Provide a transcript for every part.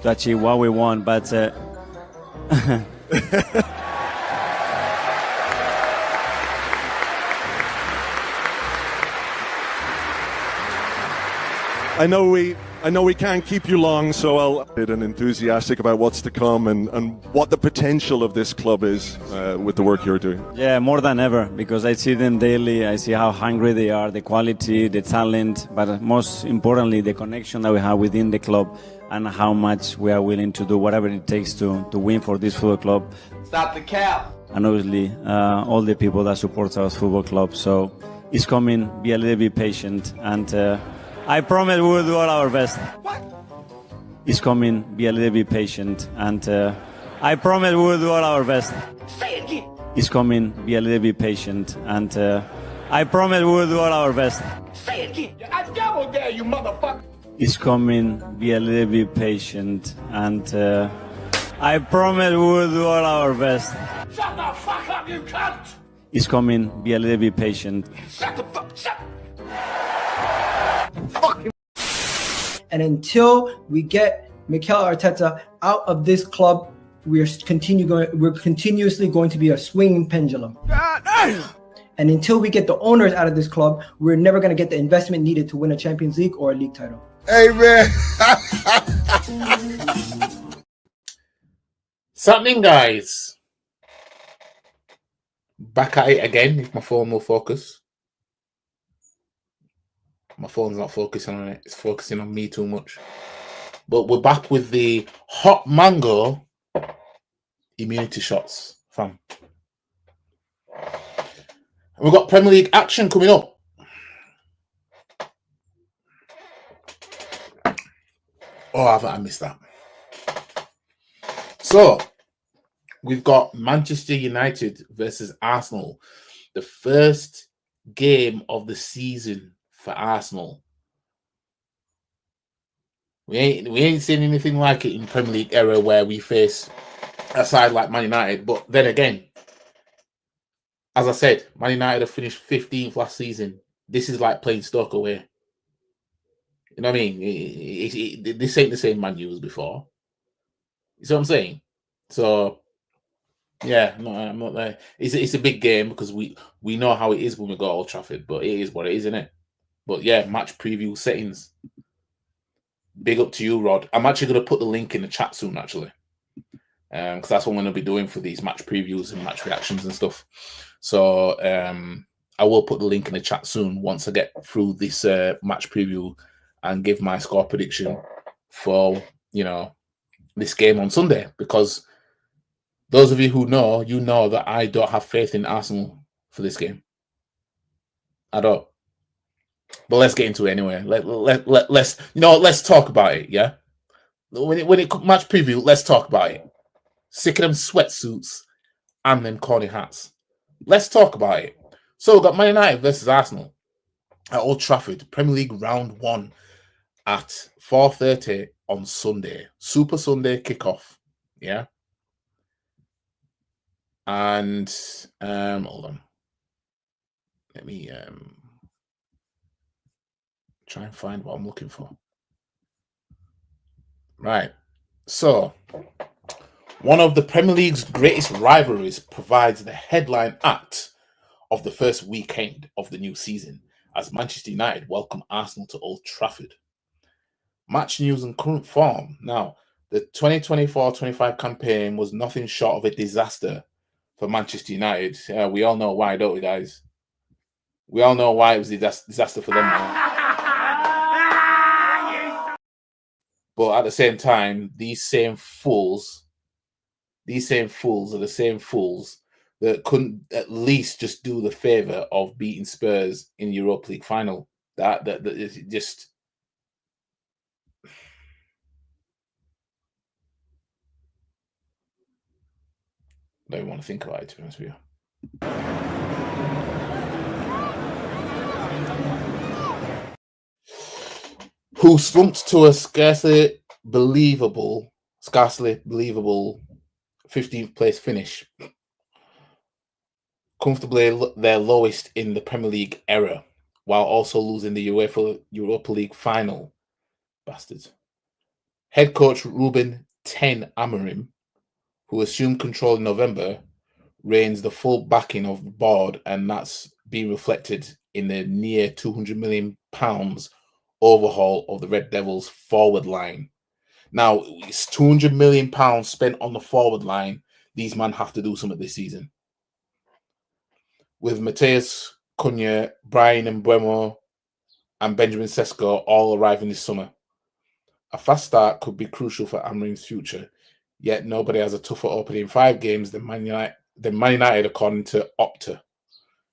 to achieve what we want. But I know we can't keep you long, so I'll be enthusiastic about what's to come and what the potential of this club is with the work you're doing. yeah, more than ever, because I see them daily. I see how hungry they are, the quality, the talent, but most importantly, the connection that we have within the club and how much we are willing to do whatever it takes to win for this football club. Stop the cap. And obviously, all the people that support our football club. So it's coming. Be a little bit patient, and I promise we will do all our best. What? It's coming. Be a little bit patient, and I promise we will do all our best. Say it again. It's coming. Be a little bit patient, and I promise we will do all our best. Say it again. I double dare you, motherfucker. It's coming. Be a little bit patient, and I promise we will do all our best. Shut the fuck up, you cunt. It's coming. Be a little bit patient. Shut the fuck. Shut. And until we get Mikel Arteta out of this club, we're continuously going to be a swinging pendulum. And until we get the owners out of this club, we're never going to get the investment needed to win a Champions League or a league title. Hey, man. Something, guys. Back at it again, if my phone will focus. My phone's not focusing on it. It's focusing on me too much. But we're back with the hot mango immunity shots, fam. We've got Premier League action coming up. Oh, haven't I missed that? So, we've got Manchester United versus Arsenal. The first game of the season for Arsenal. We ain't seen anything like it in Premier League era where we face a side like Man United. But then again, as I said, Man United have finished 15th last season. This is like playing Stoke away. You know what I mean? This ain't the same Man U as before. You see what I'm saying? So, yeah, I'm not there. It's a big game because we know how it is when we go to Old Trafford, but it is what it is, isn't it? But yeah, match preview settings. Big up to you, Rod. I'm actually going to put the link in the chat soon, actually. Because that's what I'm going to be doing for these match previews and match reactions and stuff. So I will put the link in the chat soon once I get through this match preview and give my score prediction for, this game on Sunday. Because those of you who know, you know that I don't have faith in Arsenal for this game. I don't. But let's get into it anyway. Let's talk about it. Yeah, when it match preview, let's talk about it. Sick of them sweatsuits and them corny hats. Let's talk about it. So we've got Man United versus Arsenal at Old Trafford, Premier League round 1 at 4:30 on Sunday. Super Sunday kickoff. Yeah. And hold on. Let me try and find what I'm looking for. Right. So, one of the Premier League's greatest rivalries provides the headline act of the first weekend of the new season as Manchester United welcome Arsenal to Old Trafford. Match news and current form. Now, the 2024-25 campaign was nothing short of a disaster for Manchester United. We all know why, don't we, guys? We all know why it was a disaster for them now. But at the same time, these same fools are the same fools that couldn't at least just do the favour of beating Spurs in the Europa League final. That is just... I don't even want to think about it, to be honest with you. Who slumped to a scarcely believable 15th place finish. Comfortably their lowest in the Premier League era, while also losing the UEFA Europa League final. Bastards. Head coach Ruben Ten Amorim, who assumed control in November, reigns the full backing of the board, and that's being reflected in the near £200 million overhaul of the Red Devils forward line. Now, it's £200 million spent on the forward line. These men have to do something this season. With Mateus Cunha, Brian Mbeumo, and Benjamin Sesko all arriving this summer. A fast start could be crucial for Amorim's future, yet nobody has a tougher opening 5 games than Man United, according to Opta.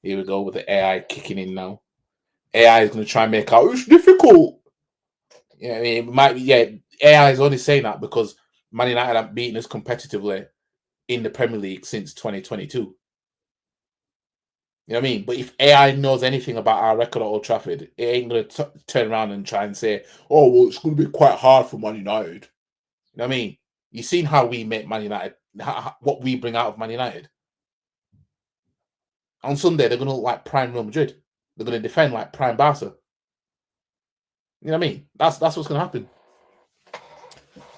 Here we go with the AI kicking in now. AI is going to try and make out it's difficult. Yeah, I mean, it might be. Yeah, AI is only saying that because Man United have beaten us competitively in the Premier League since 2022. You know what I mean? But if AI knows anything about our record at Old Trafford, it ain't going to turn around and try and say, "Oh, well, it's going to be quite hard for Man United." You know what I mean? You've seen how we make Man United, what we bring out of Man United. On Sunday, they're going to look like prime Real Madrid. They're going to defend like prime Barca. You know what I mean? That's what's going to happen.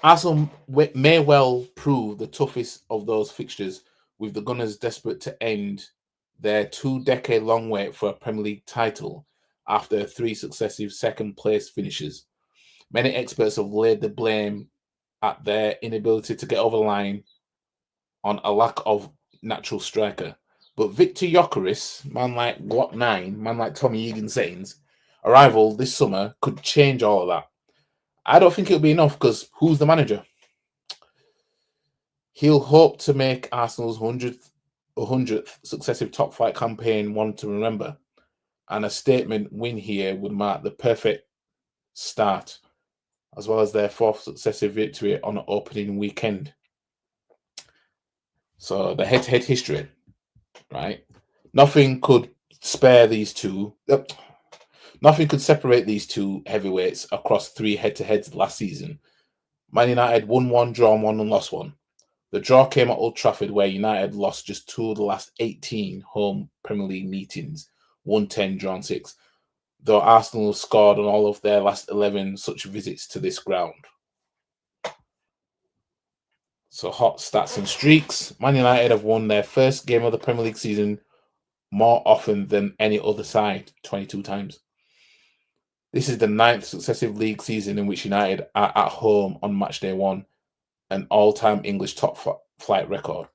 Arsenal may well prove the toughest of those fixtures, with the Gunners desperate to end their 2-decade-long wait for a Premier League title after 3 successive second-place finishes. Many experts have laid the blame at their inability to get over the line on a lack of natural striker. But Victor Gyökeres, man like Glock 9, man like Tommy Egan Sains, arrival this summer could change all of that. I don't think it'll be enough because who's the manager? He'll hope to make Arsenal's 100th successive top flight campaign one to remember, and a statement win here would mark the perfect start, as well as their 4th successive victory on an opening weekend. So the head-to-head history, right? Nothing could spare these two. Nothing could separate these two heavyweights across 3 head-to-heads last season. Man United won 1, drawn 1, and lost 1. The draw came at Old Trafford, where United lost just 2 of the last 18 home Premier League meetings, 1-10, drawn 6, though Arsenal scored on all of their last 11 such visits to this ground. So hot stats and streaks. Man United have won their first game of the Premier League season more often than any other side, 22 times. This is the 9th successive league season in which United are at home on match day 1, an all-time English top flight record.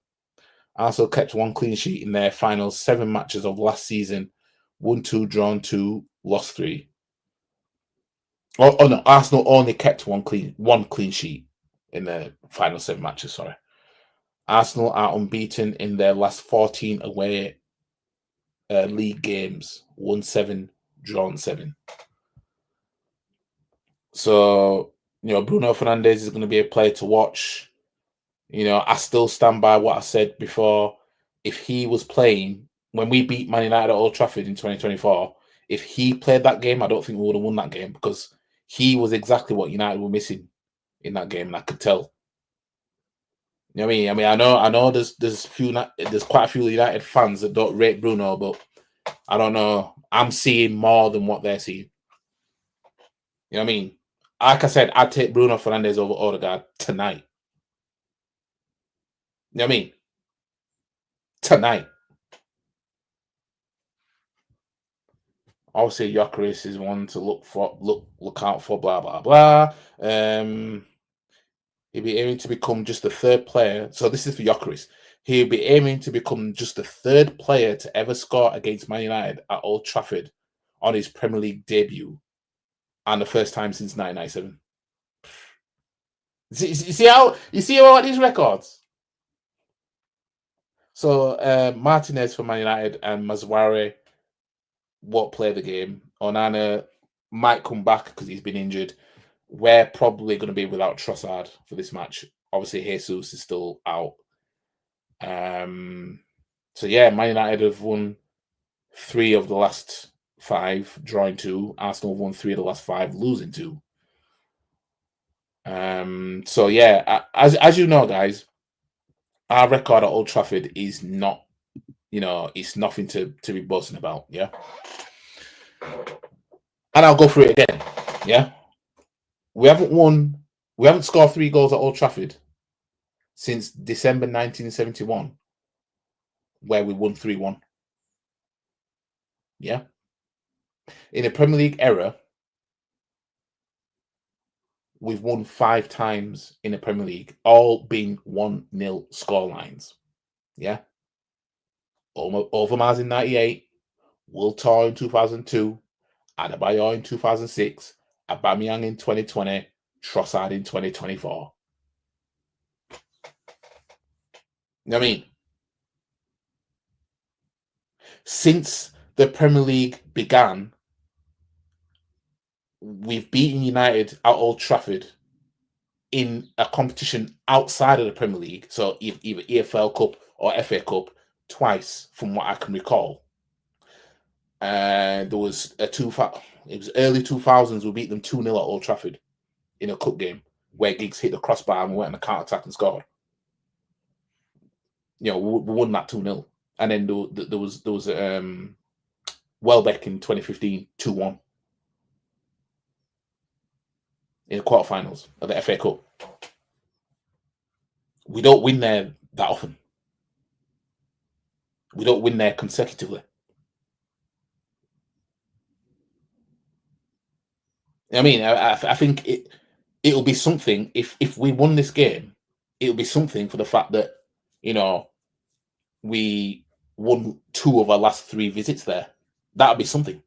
Arsenal kept 1 clean sheet in their final 7 matches of last season, won 2, drawn 2, lost 3. Oh no, Arsenal only kept one clean sheet in their final 7 matches. Sorry, Arsenal are unbeaten in their last 14 away league games, won 7, drawn 7. So, Bruno Fernandes is going to be a player to watch. I still stand by what I said before. If he was playing when we beat Man United at Old Trafford in 2024, if he played that game, I don't think we would have won that game, because he was exactly what United were missing in that game, and I could tell. You know what I mean? I know there's quite a few United fans that don't rate Bruno, but I don't know. I'm seeing more than what they're seeing. You know what I mean? Like I said, I'd take Bruno Fernandes over Odegaard tonight. You know what I mean? Tonight. Obviously, Gyökeres is one to look out for, blah, blah, blah. He'll be aiming to become just the 3rd player. So this is for Gyökeres. He'll be aiming to become just the 3rd player to ever score against Man United at Old Trafford on his Premier League debut, and the first time since 1997. You see all these records? So Martinez for Man United and Mazwari won't play the game. Onana might come back because he's been injured. We're probably going to be without Trossard for this match. Obviously, Jesus is still out. So yeah, Man United have won 3 of the last 5, drawing 2. Arsenal have won 3 of the last 5, losing 2. So yeah, as you know, guys, our record at Old Trafford is not, it's nothing to be boasting about. Yeah, and I'll go through it again. Yeah, we haven't won We haven't scored 3 goals at Old Trafford since December 1971, where we won 3-1. Yeah. In a Premier League era, we've won 5 times in the Premier League, all being 1-0 scorelines. Yeah. Overmars in 98, Wiltor in 2002, Adebayor in 2006, Aubameyang in 2020, Trossard in 2024. You know what I mean? Since the Premier League began, we've beaten United at Old Trafford in a competition outside of the Premier League, so either EFL Cup or FA Cup, twice from what I can recall. There was it was early 2000s, we beat them 2-0 at Old Trafford in a cup game where Giggs hit the crossbar and we went on a counter-attack and scored. You know, we won that 2-0. And then there was Welbeck in 2015, 2-1 in the quarterfinals of the FA Cup. We don't win there that often. We don't win there consecutively. I mean, I think it'll be something if we won this game. It'll be something for the fact that, you know, we won 2 of our last 3 visits there. That'll be something.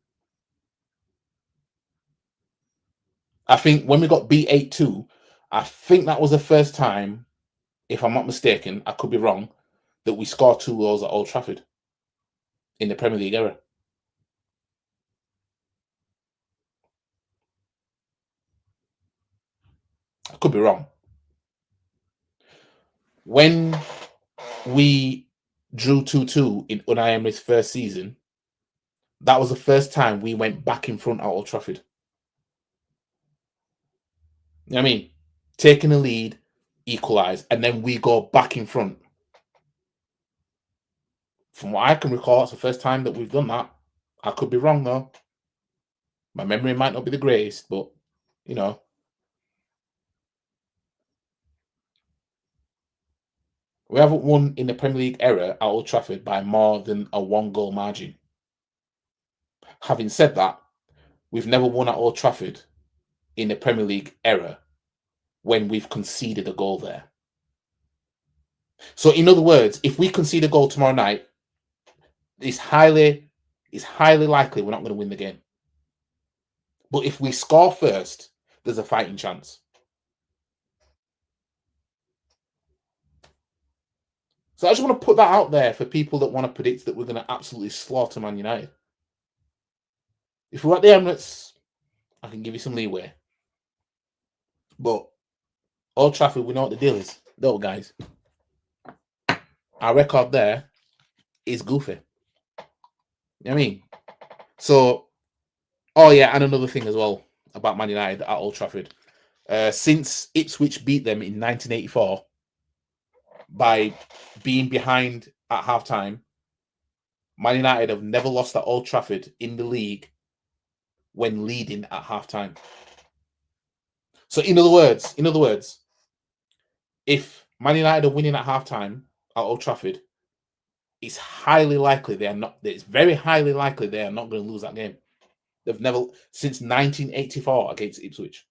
I think when we got beat 8-2, I think that was the first time, if I'm not mistaken, I could be wrong, that we scored 2 goals at Old Trafford in the Premier League era. I could be wrong. When we drew 2-2 in Unai Emery's first season, that was the first time we went back in front at Old Trafford. You know what I mean? Taking the lead, equalise, and then we go back in front. From what I can recall, it's the first time that we've done that. I could be wrong, though. My memory might not be the greatest, but, you know. We haven't won in the Premier League era at Old Trafford by more than a 1-goal margin. Having said that, we've never won at Old Trafford in the Premier League era when we've conceded a goal there. So, in other words, if we concede a goal tomorrow night, it's highly likely we're not going to win the game. But if we score first, there's a fighting chance. So I just want to put that out there for people that want to predict that we're going to absolutely slaughter Man United. If we're at the Emirates, I can give you some leeway. But Old Trafford, we know what the deal is. Don't we, guys? Our record there is goofy. You know what I mean? So, oh yeah, and another thing as well about Man United at Old Trafford. Since Ipswich beat them in 1984 by being behind at halftime, Man United have never lost at Old Trafford in the league when leading at halftime. So in other words, if Man United are winning at halftime at Old Trafford, it's highly likely they are not. It's very highly likely they are not going to lose that game. They've never, since 1984 against Ipswich,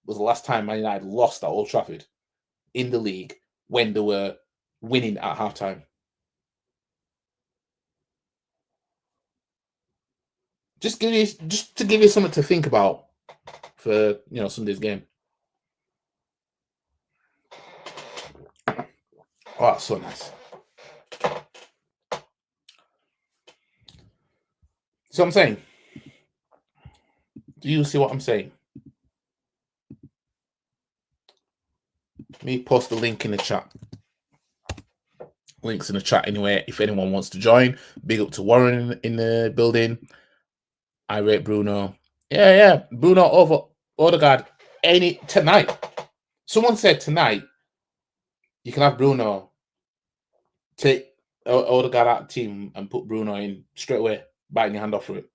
was the last time Man United lost at Old Trafford in the league when they were winning at halftime. Just to give you something to think about for Sunday's game. Oh, that's so nice. See what I'm saying? Do you see what I'm saying? Let me post the link in the chat. Links in the chat anyway. If anyone wants to join, big up to Warren in the building. I rate Bruno. Yeah. Bruno over Odegaard tonight. Someone said tonight you can have Bruno take Odegaard out of the team and put Bruno in straight away, biting your hand off for it.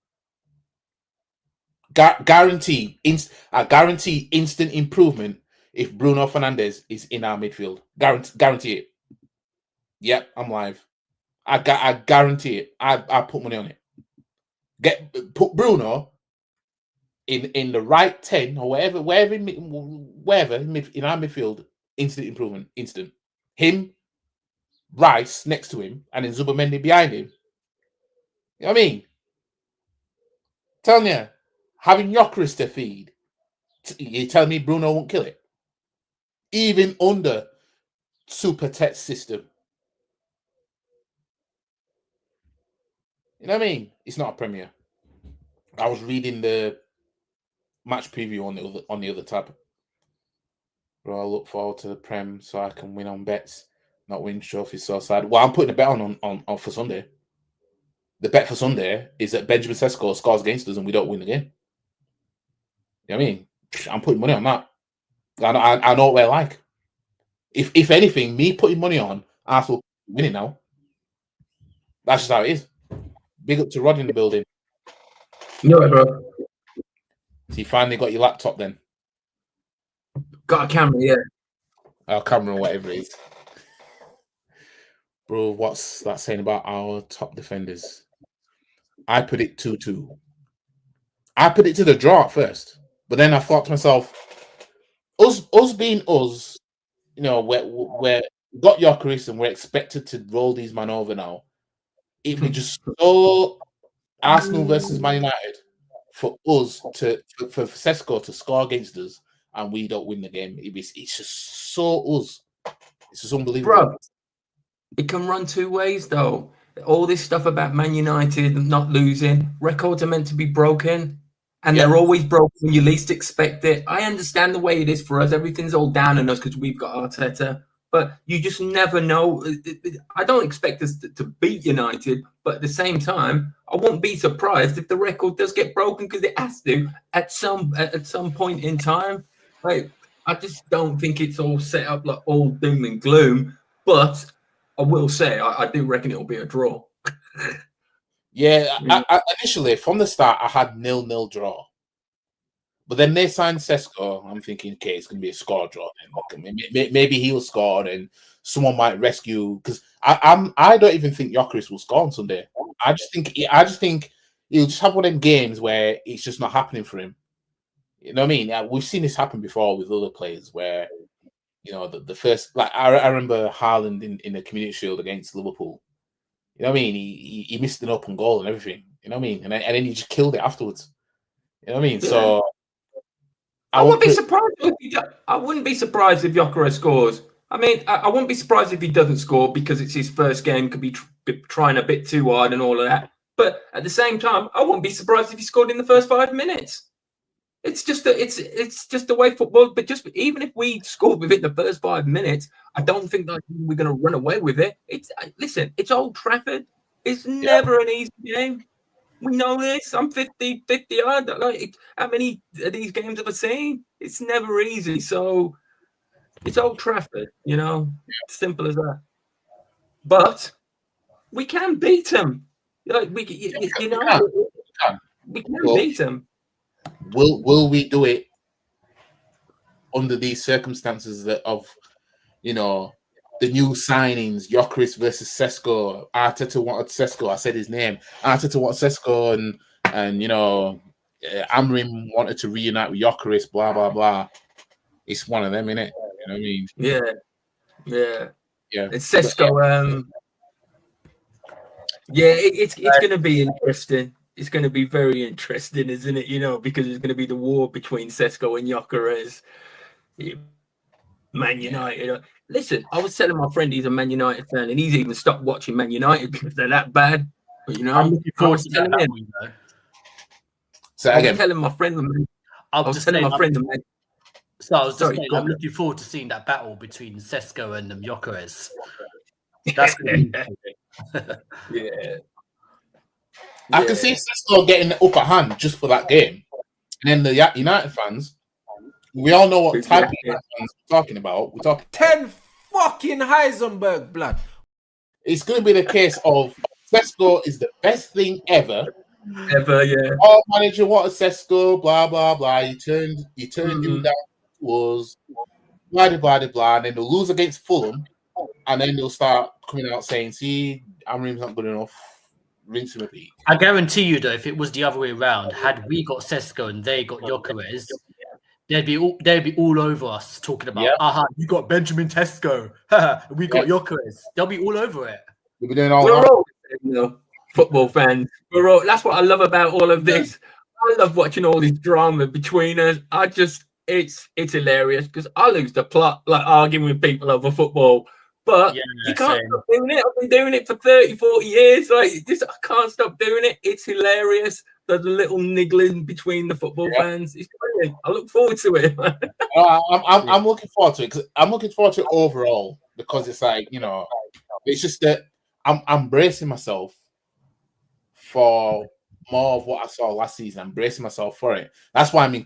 Guarantee instant improvement if Bruno Fernandes is in our midfield. Guarantee it. Yep, I'm live. I guarantee it. I put money on it. Put Bruno in the right 10 or wherever in our midfield. Instant improvement. Instant. Him, Rice next to him, and then Zubomendi behind him. You know what I mean? Telling you, having Gyökeres to feed, you tell me Bruno won't kill it? Even under super tech system. You know what I mean? It's not a Premier. I was reading the match preview on the other tab. Bro, I look forward to the Prem so I can win on bets, not win trophies so sad. Well, I'm putting a bet on for Sunday. The bet for Sunday is that Benjamin Sesko scores against us and we don't win the game. You know what I mean? I'm putting money on that. I know what I like. If anything, me putting money on Arsenal winning now. That's just how it is. Big up to Rod in the building. No, bro. So you finally got your laptop then? Got a camera, yeah. Our camera or whatever it is. Bro, what's that saying about our top defenders? I put it 2-2. I put it to the draw at first, but then I thought to myself, us being us, you know, we're got Gyökeres and we're expected to roll these man over now. It would just so Arsenal versus Man United for us for Sesko to score against us and we don't win the game. It's just so us. It's just unbelievable. Bro, it can run two ways though. All this stuff about Man United not losing, records are meant to be broken, and they're always broken when you least expect it. I understand the way it is for us. Everything's all down on us because we've got Arteta, but you just never know. I don't expect us to beat United, but at the same time, I won't be surprised if the record does get broken because it has to at some point in time. Like, I just don't think it's all set up like all doom and gloom, but I will say I do reckon it will be a draw. I initially from the start I had 0-0 draw, but then they signed Sesko. I'm thinking, okay, it's going to be a score draw. Maybe he'll score and someone might rescue. Because I don't even think Gyökeres will score on Sunday. I just think he'll just have one of them games where it's just not happening for him. You know what I mean? We've seen this happen before with other players where, you know, the first, like I remember Haaland in the Community Shield against Liverpool. You know what I mean? He missed an open goal and everything. You know what I mean? And then he just killed it afterwards. You know what I mean? Yeah. So I wouldn't be surprised if Gyökeres scores. I mean, I wouldn't be surprised if he doesn't score because it's his first game. Could be trying a bit too hard and all of that. But at the same time, I wouldn't be surprised if he scored in the first 5 minutes. It's just the way football. But just even if we score within the first 5 minutes, I don't think that we're going to run away with it. Listen, it's Old Trafford. It's never an easy game. We know this. I'm 50 odd. Like, how many of these games have I seen? It's never easy. So it's Old Trafford, you know, simple as that. But we can beat them. Like we can beat them. Will we do it under these circumstances of, you know, the new signings, Gyökeres versus Sesko? Arteta wanted Sesko. I said his name. Arteta wanted Sesko, and you know, Amrim wanted to reunite with Gyökeres. Blah blah blah. It's one of them, innit? You know what I mean? Yeah. And Sesko, it's going to be interesting. It's going to be very interesting, isn't it? You know, because it's going to be the war between Sesko and Gyökeres. Man United. Listen, I was telling my friend he's a Man United fan, and he's even stopped watching Man United because they're that bad. But, you know, I'm looking forward to telling him. So I was telling my friend, I'm looking forward to seeing that battle between Sesko and Gyökeres. That's going to be I can see Sesko getting the upper hand just for that game. And then the United fans, we all know what type of United fans we're talking about. We're talking 10 fucking Heisenberg blood. It's going to be the case of Sesko is the best thing ever. Our manager wanted Sesko, blah, blah, blah. You turned him down to us. blah, blah, blah, and then they'll lose against Fulham, and then they'll start coming out saying, see, Amorim's not good enough. Rinse and repeat. I guarantee you, though, if it was the other way around, had we got Sesko and they got Gyökeres, they'd be all over us talking about, you got Benjamin Tesco, we got Gyökeres. They'll be all over it. We'll be doing all We're all, football fans. We're all. That's what I love about all of this. I love watching all this drama between us. It's hilarious because I lose the plot, like arguing with people over football. But you can't stop doing it. I've been doing it for 30, 40 years. Like this, I can't stop doing it. It's hilarious. There's a little niggling between the football fans. It's brilliant. I look forward to it. I'm looking forward to it because I'm looking forward to it overall because it's like, you know, it's just that I'm bracing myself for more of what I saw last season. I'm bracing myself for it. That's why I'm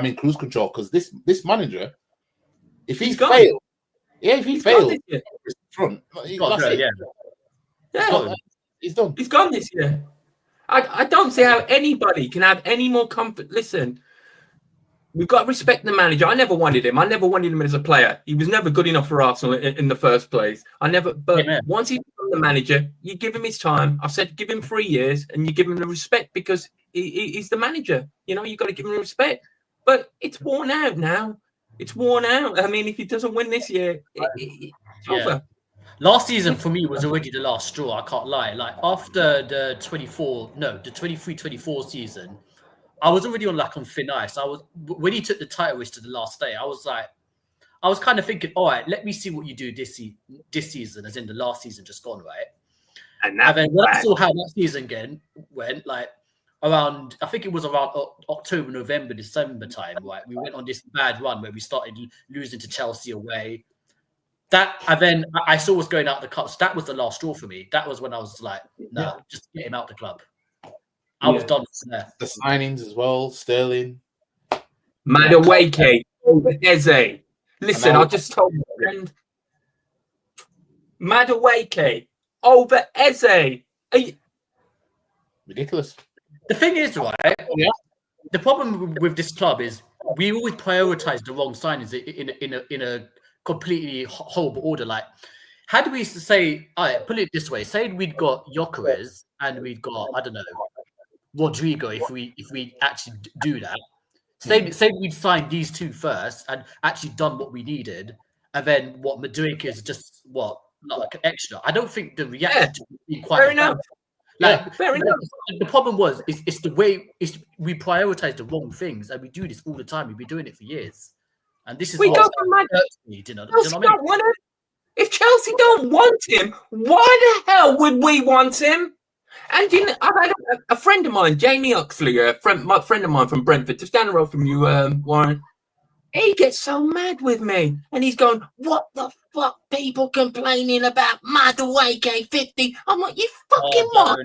in cruise control because this manager, if he failed. Yeah, if he failed front, he's done. He's gone this year. I don't see how anybody can have any more comfort. Listen, we've got to respect the manager. I never wanted him. I never wanted him as a player. He was never good enough for Arsenal in the first place. Once he's become the manager, you give him his time. I said give him 3 years and you give him the respect because he's the manager. You know, you've got to give him respect. But it's worn out now. It's worn out. I mean, if he doesn't win this year, it's over. Last season for me was already the last straw. I can't lie. Like after the 23-24 season, I was already on thin ice. When he took the title race to the last day, I was kind of thinking, all right, let me see what you do this season, as in the last season just gone, right? And then when I saw how that season again went, like around, I think it was around October, November, December time, right? We went on this bad run where we started losing to Chelsea away. And then I saw what's going out the cups. That was the last straw for me. That was when I was like, no, just get him out the club. I was done from there. The signings as well, Sterling. Madueke over Eze. Listen, I just told my friend. Madueke over Eze. Ridiculous. The thing is, right? The problem with this club is we always prioritize the wrong signings in a completely horrible order. Like, how do we say? All right, put it this way: say we'd got Gyökeres and we'd got, I don't know, Rodrigo. If we actually do that, say we'd signed these two first and actually done what we needed, and then Madueke is just like an extra. I don't think the reaction would be quite fair enough. Fair enough. The problem was it's the way we prioritize the wrong things, and we do this all the time. We've been doing it for years, and this is we go for mad. If Chelsea don't want him, why the hell would we want him? And you know, I've had a friend of mine, Jamie Oxley, my friend of mine from Brentford, just down the road from you, Warren. He gets so mad with me, and he's going, "What the fuck? People complaining about Madueke 50." I'm like, "You fucking what?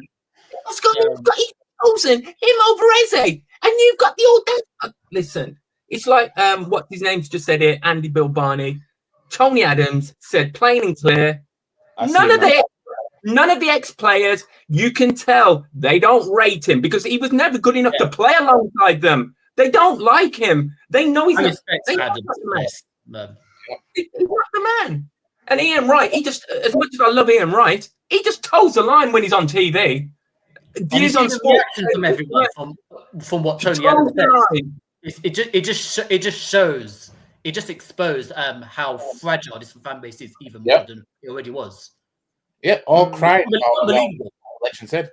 What's going on? He's chosen him over Eze, and you've got the audacity." Listen, it's like what his name's just said here, Andy Bilbani, Tony Adams said plain and clear. None of the ex-players, you can tell they don't rate him because he was never good enough to play alongside them. They don't like him. They know he's not the man. He's not the man. And Ian Wright, he just, as much as I love Ian Wright, he just toes the line when he's on TV. He's on sport from everyone from what Tony Adams says. It just shows. It just exposed how fragile this fan base is, even more than it already was. Yeah, all crying about what election said.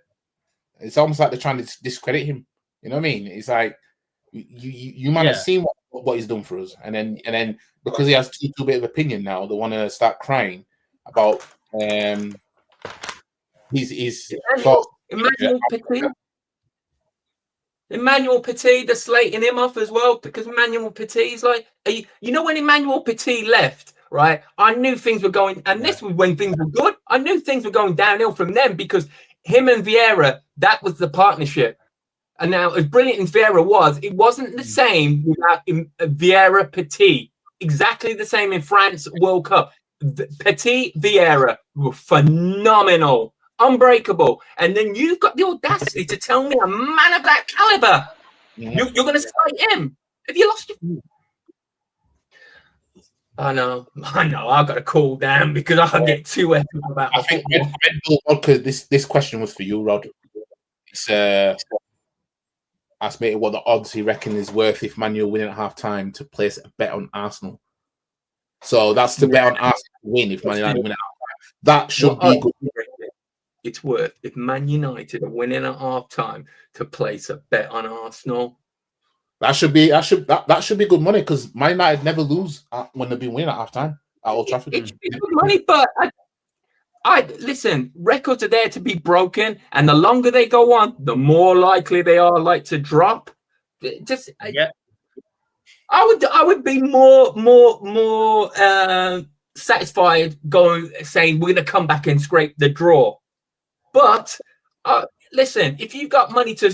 It's almost like they're trying to discredit him. You know what I mean? It's like you might have seen what he's done for us, and then because he has too bit of opinion now, they want to start crying about his thoughts. Emmanuel Petit, they're slating him off as well because Emmanuel Petit's like, you know, when Emmanuel Petit left, right? I knew things were going, and this was when things were good. I knew things were going downhill from them because him and Vieira, that was the partnership. And now, as brilliant as Vieira was, it wasn't the same without Vieira Petit. Exactly the same in France World Cup. Petit, Vieira were phenomenal. Unbreakable. And then you've got the audacity to tell me a man of that caliber, you're going to cite him. Have you lost your... I know. I've got to cool down because I get too happy about I think Red Bull Vodka, this question was for you, Rod. It's asked me what the odds he reckon is worth if Man U winning at half time to place a bet on Arsenal. So that's to bet on Arsenal to win if Man United win at half time. That should be good. It's worth if Man United are winning at half time to place a bet on Arsenal. That should be good money because Man United never lose when they've been winning at half time at Old Trafford. It should be good money, but I listen. Records are there to be broken, and the longer they go on, the more likely they are to drop. I would be more satisfied saying we're going to come back and scrape the draw. But listen, if you've got money to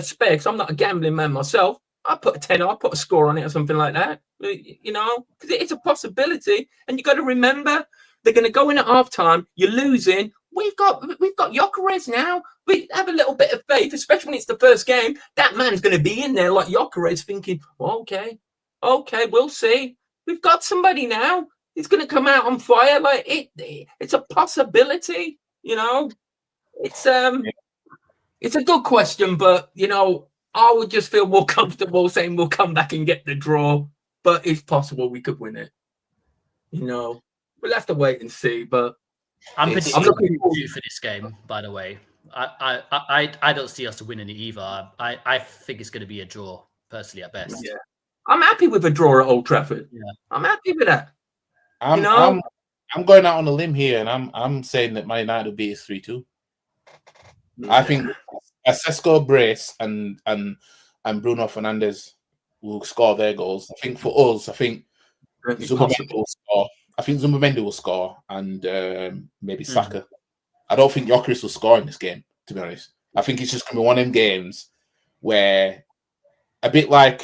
spare, because I'm not a gambling man myself, I'll put a tenner, I'll put a score on it or something like that. You know, because it's a possibility, and you got to remember they're going to go in at half time. You're losing. We've got Gyökeres now. We have a little bit of faith, especially when it's the first game. That man's going to be in there like Gyökeres, thinking, well, okay, we'll see. We've got somebody now. He's going to come out on fire. Like it's a possibility. You know, it's a good question, but you know, I would just feel more comfortable saying we'll come back and get the draw. But it's possible we could win it. You know, we'll have to wait and see. But I'm looking forward for this game. By the way, I don't see us winning it either. I think it's going to be a draw, personally, at best. Yeah, I'm happy with a draw at Old Trafford. Yeah, I'm happy with that. I'm going out on a limb here, and I'm saying that Man United will beat us 3-2. Yeah. I think Sesko, Brace, and Bruno Fernandes will score their goals. I think for us, Zubimendi will score. I think Zubimendi will score, and maybe Saka. I don't think Gyökeres will score in this game, to be honest. I think it's just going to be one of them games where, a bit like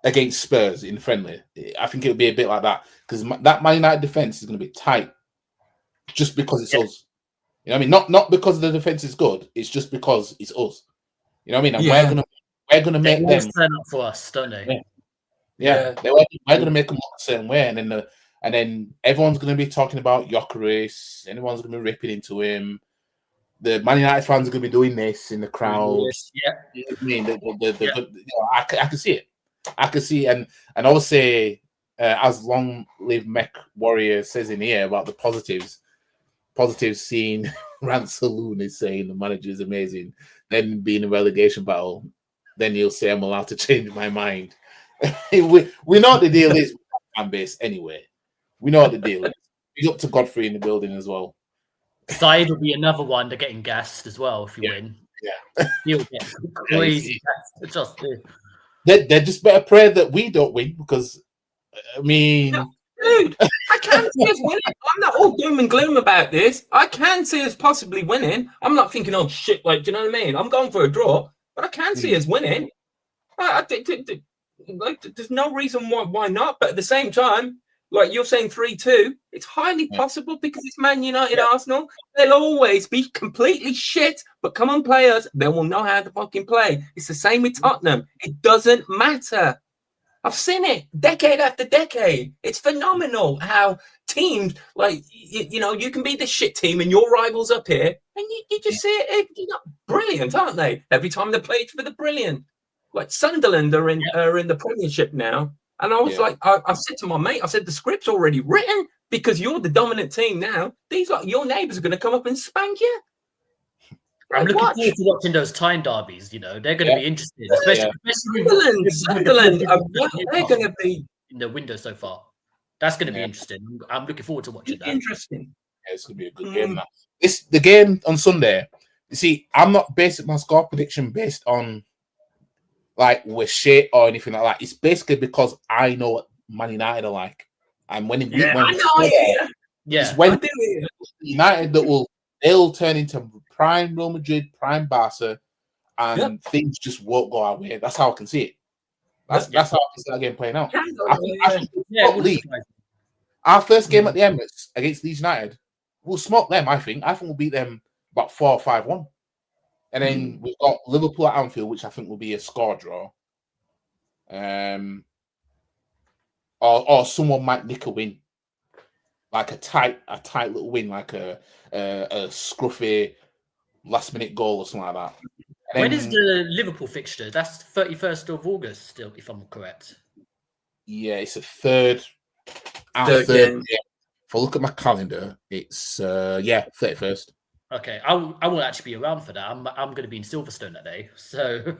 against Spurs in friendly, I think it'll be a bit like that, because that Man United defense is going to be tight just because it's us. You know what I mean? Not because the defense is good. It's just because it's us. You know what I mean? And we're gonna make them turn up for us, don't they? Yeah. We're gonna make them look a certain way, and then everyone's gonna be talking about Gyökeres. Everyone's gonna be ripping into him. The Man United fans are gonna be doing this in the crowd. Yeah, you know what I mean, I can see it. I can see, and I would say, as Long Live Mech Warrior says in here about the positives seeing Rant Saloon is saying the manager is amazing, then being a relegation battle, then you'll say I'm allowed to change my mind. we know what the deal is with fan base anyway. We know what the deal is. Big up to Godfrey in the building as well. Side will be another one. They're getting gassed as well if you win. Yeah. You'll get crazy. They're just better pray that we don't win, because I mean, dude, I can see us winning. I'm not all doom and gloom about this. I can see us possibly winning. I'm not thinking, oh shit, like, do you know what I mean? I'm going for a draw, but I can see us winning. I think there's no reason why not. But at the same time, like you're saying 3-2, it's highly possible because it's Man United, Arsenal. They'll always be completely shit, but come on, players, they will know how to fucking play. It's the same with Tottenham. It doesn't matter. I've seen it decade after decade. It's phenomenal how teams, like, you know, you can be the shit team and your rivals up here, and you just see it. You know, brilliant, aren't they? Every time they play, for the brilliant. Like Sunderland are in the Premiership now. And I was like, I said to my mate, I said, the script's already written because you're the dominant team now. These are your neighbours are going to come up and spank you. I'm looking forward to watching those time derbies. You know, they're going to be interesting, especially Sunderland. They're going to be in the window so far. That's going to be interesting. I'm looking forward to watching that. Interesting. Yeah, it's going to be a good game. Now, the game on Sunday. You see, I'm not basing my score prediction based on like we're shit or anything like that. It's basically because I know what Man United are like, and when it's when United that they'll turn into prime Real Madrid, prime Barca, and things just won't go our way. That's how I can see it. That's how I can see that game playing out. Our first game at the Emirates against Leeds United, we'll smoke them. I think we'll beat them about 4 or 5-1. And then we've got Liverpool at Anfield, which I think will be a score draw. or someone might nick a win, like a tight little win, like a scruffy last minute goal or something like that. And When then, is the Liverpool fixture? That's 31st of August still, if I'm correct. yeah, it's a third game. If I look at my calendar, it's 31st. Okay, I won't actually be around for that. I'm going to be in Silverstone that day, so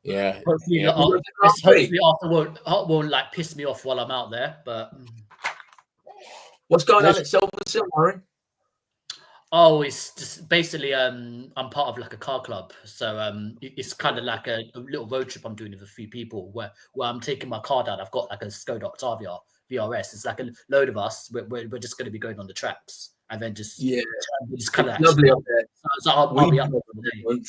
Yeah. hopefully, Yeah. hopefully Arthur won't like piss me off while I'm out there. But What's going on at Silverstone, Warren? oh, it's just basically I'm part of like a car club, so it's kind of like a little road trip I'm doing with a few people where I'm taking my car down. I've got like a Skoda Octavia VRS. It's like a load of us. We're just going to be going on the tracks and then just kind of lovely up there. So I'll be up there for the day.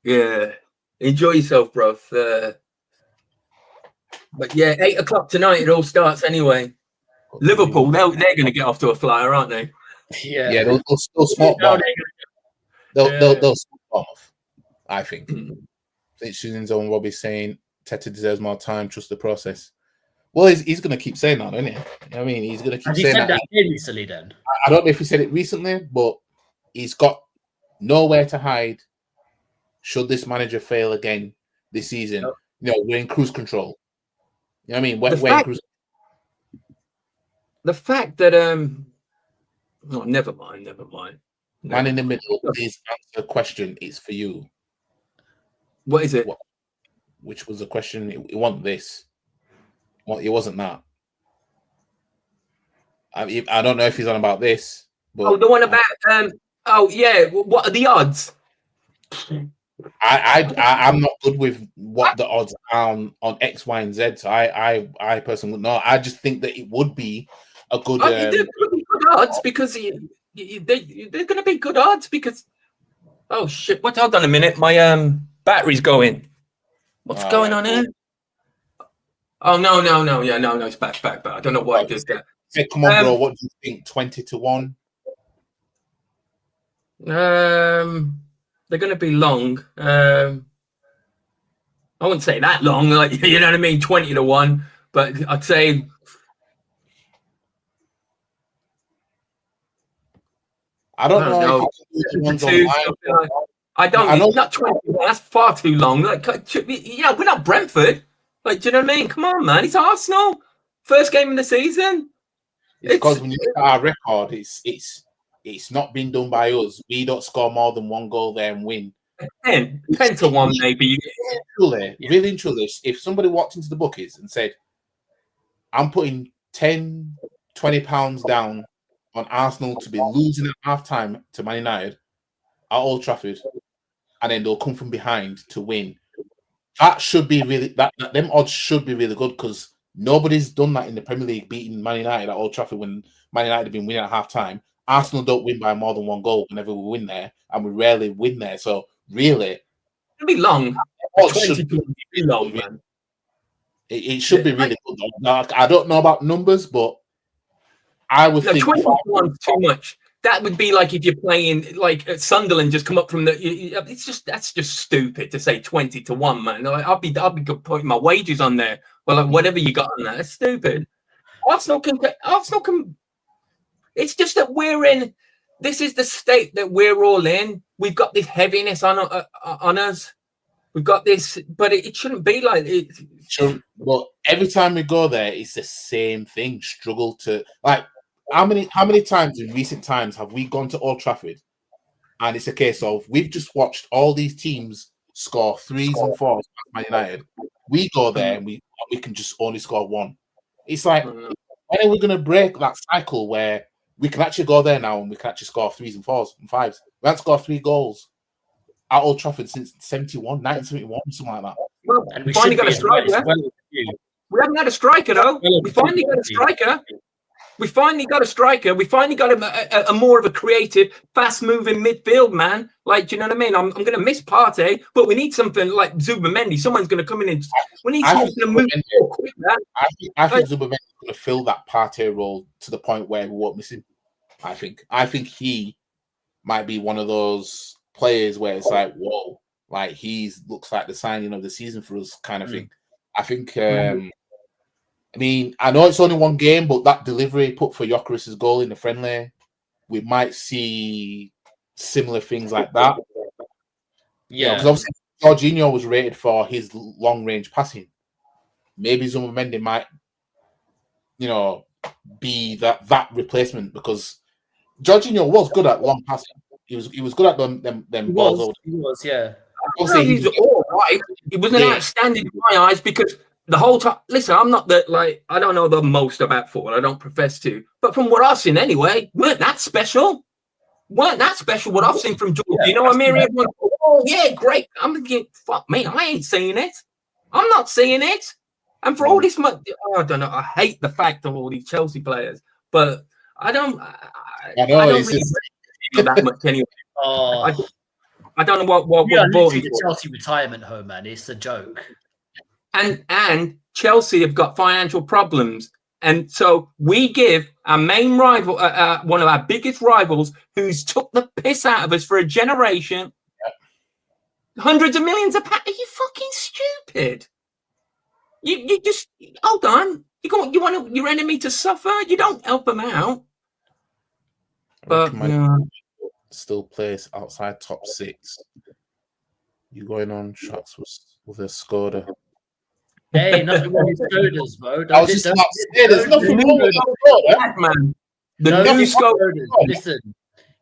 Yeah, enjoy yourself, bro. But yeah, 8:00 tonight. It all starts anyway. Liverpool, they're going to get off to a flyer, aren't they? Yeah, they'll smart bomb. They'll smart off. I think. Susan's on Robbie saying Teta deserves more time. Trust the process. Well, he's going to keep saying that, isn't he? I mean, he's going to keep saying that. Recently, then I don't know if he said it recently, but he's got nowhere to hide. Should this manager fail again this season, we're in cruise control. You know what I mean? We're in cruise. The fact that never mind. Man in the middle, please answer the question. It's for you. What is it? Which was the question? It wasn't this. Well, it wasn't that. I don't know if he's on about this. But the one about what are the odds? I'm not good with what the odds are on X, Y, and Z. So I personally wouldn't know. I just think that it would be a good. They're going to be good odds because they're going to be good odds because. Oh shit! Hold on a minute. My battery's going. What's going on here? Oh no! Yeah, no, it's back. But I don't know why it did that. Come on, bro. What do you think? 20-1. They're going to be long. I wouldn't say that long, like you know what I mean, 20-1. But I'd say I don't know. I don't. Not 20. That's far too long. Like, we're not Brentford. Like, do you know what I mean? Come on, man. It's Arsenal. First game of the season. It's because when you look at our record, it's not been done by us. We don't score more than one goal there and win. 10-1 maybe. Really and truly, if somebody walked into the bookies and said, I'm putting 10, 20 pounds down on Arsenal to be losing at half-time to Man United at Old Trafford, and then they'll come from behind to win, that should be really, them odds should be really good because nobody's done that in the Premier League, beating Man United at Old Trafford when Man United have been winning at half-time. Arsenal don't win by more than one goal whenever we win there, and we rarely win there. So really, it'll be long. Should be long, man. It should be really good. Now, I don't know about numbers, but I would think 21 too much. That would be like if you're playing like at Sunderland, just come up from the. That's just stupid to say 20-1, man. I'll be putting my wages on there. Well, like whatever you got on that, that's stupid. Arsenal can. It's just that we're in. This is the state that we're all in. We've got this heaviness on us. We've got this, but it shouldn't be like it. Sure, but every time we go there, it's the same thing. Struggle to like. How many times in recent times have we gone to Old Trafford, and it's a case of we've just watched all these teams score 3s and 4s at Man United. We go there and we can just only score 1. It's like, when are we going to break that cycle where we can actually go there now and we can actually score 3s and 4s and 5s? We haven't scored 3 goals at Old Trafford since 1971, something like that. Well, and we finally got a striker. We haven't had a striker though. We finally got a striker. We finally got a striker. We finally got a more of a creative, fast-moving midfield man. Like, do you know what I mean? I'm going to miss Partey, but we need something like Zubimendi. Someone's going to come in and we need someone to move quick, man. I think Zubimendi's going to fill that Partey role to the point where we won't miss him. I think he might be one of those players where it's like, whoa, like looks like the signing of the season for us kind of thing. I think I mean, I know it's only one game, but that delivery put for Gyökeres' goal in the friendly, we might see similar things like that. Yeah, because obviously Jorginho was rated for his long-range passing. Maybe Zubimendi might, be that replacement, because Jorginho was good at long passing. He was good at them balls. He was, yeah. Obviously, He's all right. He wasn't outstanding in my eyes because the whole time. Listen, I'm not I don't know the most about football. I don't profess to, but from what I've seen anyway, weren't that special? What I've seen from Jorginho? I mean, everyone, oh yeah, great. I'm thinking, fuck me, I ain't seeing it. I'm not seeing it. And for all this much, I don't know. I hate the fact of all these Chelsea players, but I don't. I don't really feel that much anyway. I don't know what brought him the Chelsea retirement home, man. It's a joke. And Chelsea have got financial problems. And so we give our main rival, one of our biggest rivals, who's took the piss out of us for a generation, hundreds of millions of pounds. Are you fucking stupid? You just hold on. You want your enemy to suffer? You don't help them out. But still place outside top 6. You going on shots with a Skoda? Hey, nothing wrong with Skodas, bro. I was just about to say, there's nothing wrong with Skoda, man. The new Skoda. Listen,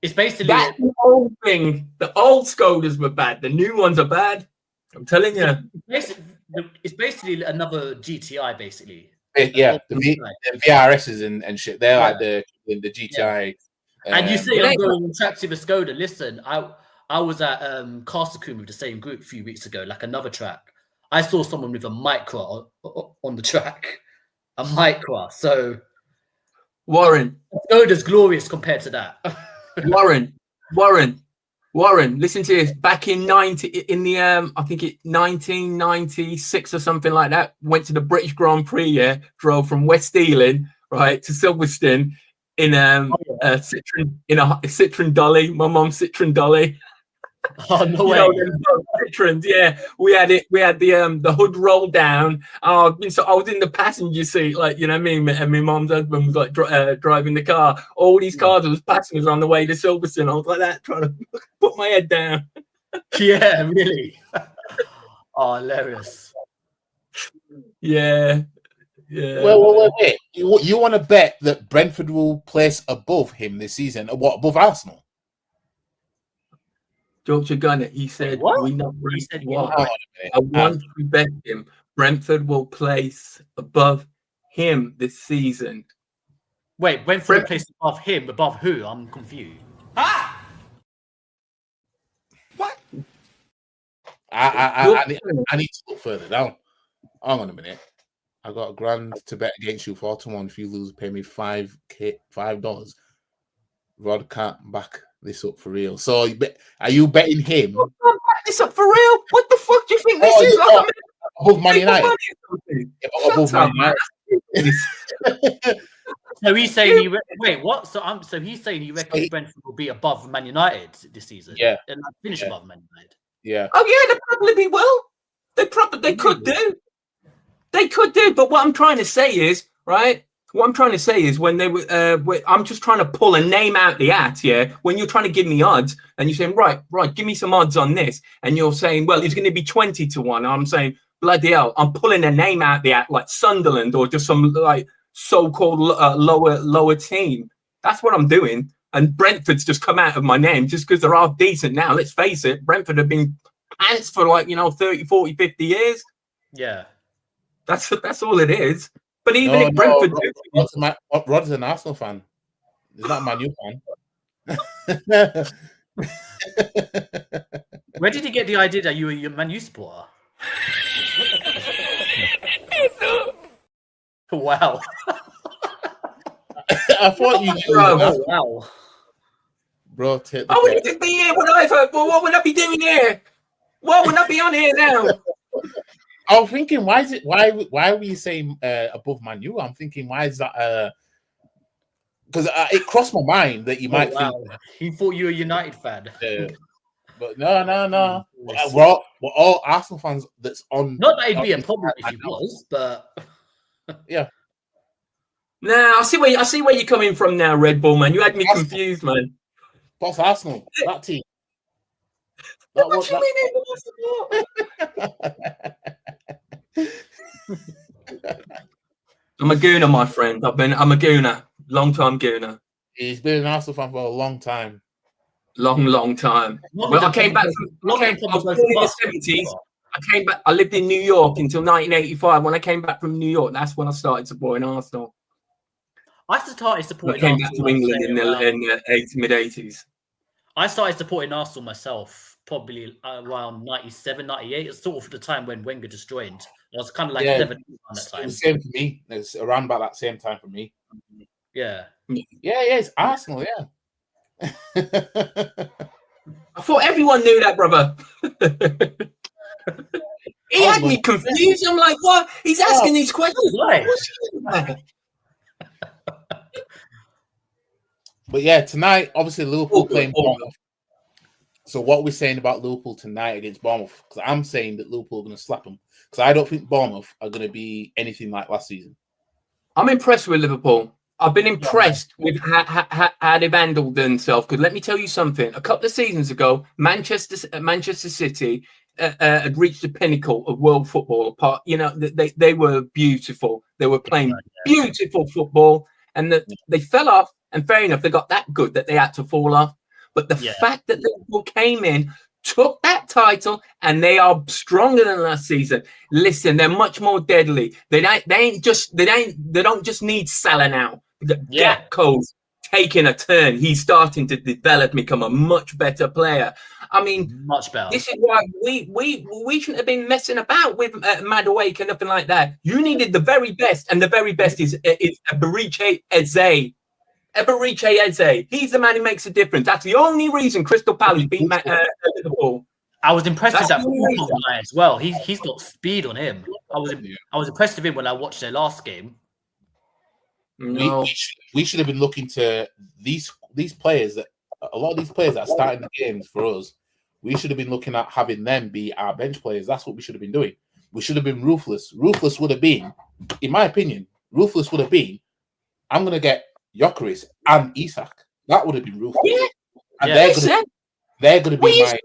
it's basically that's the old thing. The old Skodas were bad. The new ones are bad. I'm telling you. It's basically another GTI, basically. Yeah, the VRSs and shit. They're like the GTI. Yeah. And you say I'm going on tracks with a Skoda. Listen, I was at Castlecombe with the same group a few weeks ago, like another track. I saw someone with a Micra on the track. A Micra. So Warren. Skoda's glorious compared to that. Warren, listen to this. Back in I think it 1996 or something like that, went to the British Grand Prix, drove from West Ealing, right, to Silverstone in a Citroen Dolly, my mom's Citroen Dolly. Oh no way! Citroens, yeah. We had the hood rolled down. So I was in the passenger seat, like, you know what I mean. And my mom's husband was like driving the car. All these cars was passing us on the way to Silverstone. I was like that, trying to put my head down. Yeah, really. Oh, hilarious. Yeah. Yeah. Well, wait. You want to bet that Brentford will place above him this season? What, above Arsenal? George Gunner, he said, what? We know what. I want to bet him Brentford will place above him this season. Wait, Brentford will place above him? Above who? I'm confused. What? I need to look further down. Hang on a minute. I got £1,000 to bet against you for 4-1. If you lose, pay me $5. Rod can't back this up for real. So, are you betting him? Back this up for real? What the fuck do you think this is? Above Man United. Above Man United. So he's saying wait, what? So he's saying he reckons Brentford will be above Man United this season. Yeah, and finish above Man United. Yeah. Oh yeah, they probably will. They could do. They could do. But what I'm trying to say is, right? What I'm trying to say is when they were, I'm just trying to pull a name out the hat, yeah? When you're trying to give me odds and you're saying, right, give me some odds on this. And you're saying, well, it's going to be 20-1. I'm saying, bloody hell, I'm pulling a name out the hat like Sunderland or just some like so-called lower team. That's what I'm doing. And Brentford's just come out of my name just because they're half decent now. Let's face it, Brentford have been pants for 30, 40, 50 years. Yeah. That's all it is. But even if Brentford... Rod's an Arsenal fan. He's not a Man U fan. Where did he get the idea that you were a Man U supporter? Wow. I thought you knew. Wow. Bro, take the I wouldn't just be here when I've heard. Well, what would I be doing here? What would I be on here now? I was thinking, why were you saying above Man U? I'm thinking, why is that? Because it crossed my mind that you might think he thought you were a United fan. But no. We're all Arsenal fans. That's on. Not that it'd be a problem if he was, but Yeah. Nah, I see where you're coming from now, Red Bull man. You had me confused, man. That's Arsenal. That team. What you mean? I'm a gooner, my friend. I'm a gooner. Long time gooner. He's been an Arsenal fan for a long time. Long time. Well, I came back from I was born in the 70s. I came back. I lived in New York until 1985. When I came back from New York, that's when I started supporting Arsenal. I started supporting Arsenal. I came back to England in the mid 80s. I started supporting Arsenal myself probably around 97, 98. It's sort of the time when Wenger just joined. I was kind of like 7 at that time. It was the same for me. It's around about that same time for me. Yeah. It's Arsenal, yeah. I thought everyone knew that, brother. He had me confused. I'm like, what? He's asking these questions. But yeah, tonight, obviously, Liverpool playing Bournemouth. So what we're saying about Liverpool tonight against Bournemouth, because I'm saying that Liverpool are going to slap them, because I don't think Bournemouth are going to be anything like last season. I'm impressed with Liverpool. I've been impressed with how they've handled themselves. Because let me tell you something. A couple of seasons ago, Manchester City had reached the pinnacle of world football. They were beautiful. They were playing beautiful football, and they fell off. And fair enough, they got that good that they had to fall off. But the fact that Liverpool came in, took that title, and they are stronger than last season. Listen, they're much more deadly. They don't just need Salah now. Gakpo's taking a turn. He's starting to develop, become a much better player. I mean, much better. This is why we shouldn't have been messing about with Madueke and nothing like that. You needed the very best, and the very best is Eberiche Eze. Eberiche Eze. He's the man who makes a difference. That's the only reason Crystal Palace beat Liverpool. I was impressed with that guy as well. He's got speed on him. I was impressed with him when I watched their last game. No. We should have been looking to these players that a lot of these players that are starting the games for us. We should have been looking at having them be our bench players. That's what we should have been doing. We should have been ruthless. Ruthless would have been, in my opinion, I'm going to get Gyökeres and Isak. That would have been ruthless. Yeah. And they're going to be my.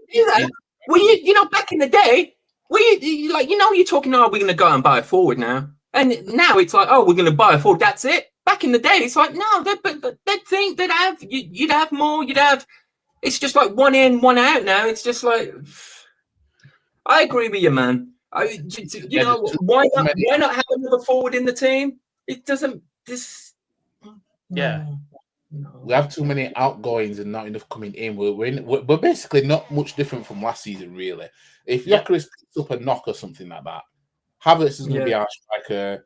Well, back in the day, you're talking. We're going to go and buy a forward now, and now it's like, we're going to buy a forward. That's it. Back in the day, it's like no, they'd think you'd have more. It's just like one in, one out now. It's just like I agree with you, man. Why not have another forward in the team? It doesn't. Yeah. No. We have too many outgoings and not enough coming in. We're basically not much different from last season, really. If Gyökeres picks up a knock or something like that, Havertz is going to be our striker.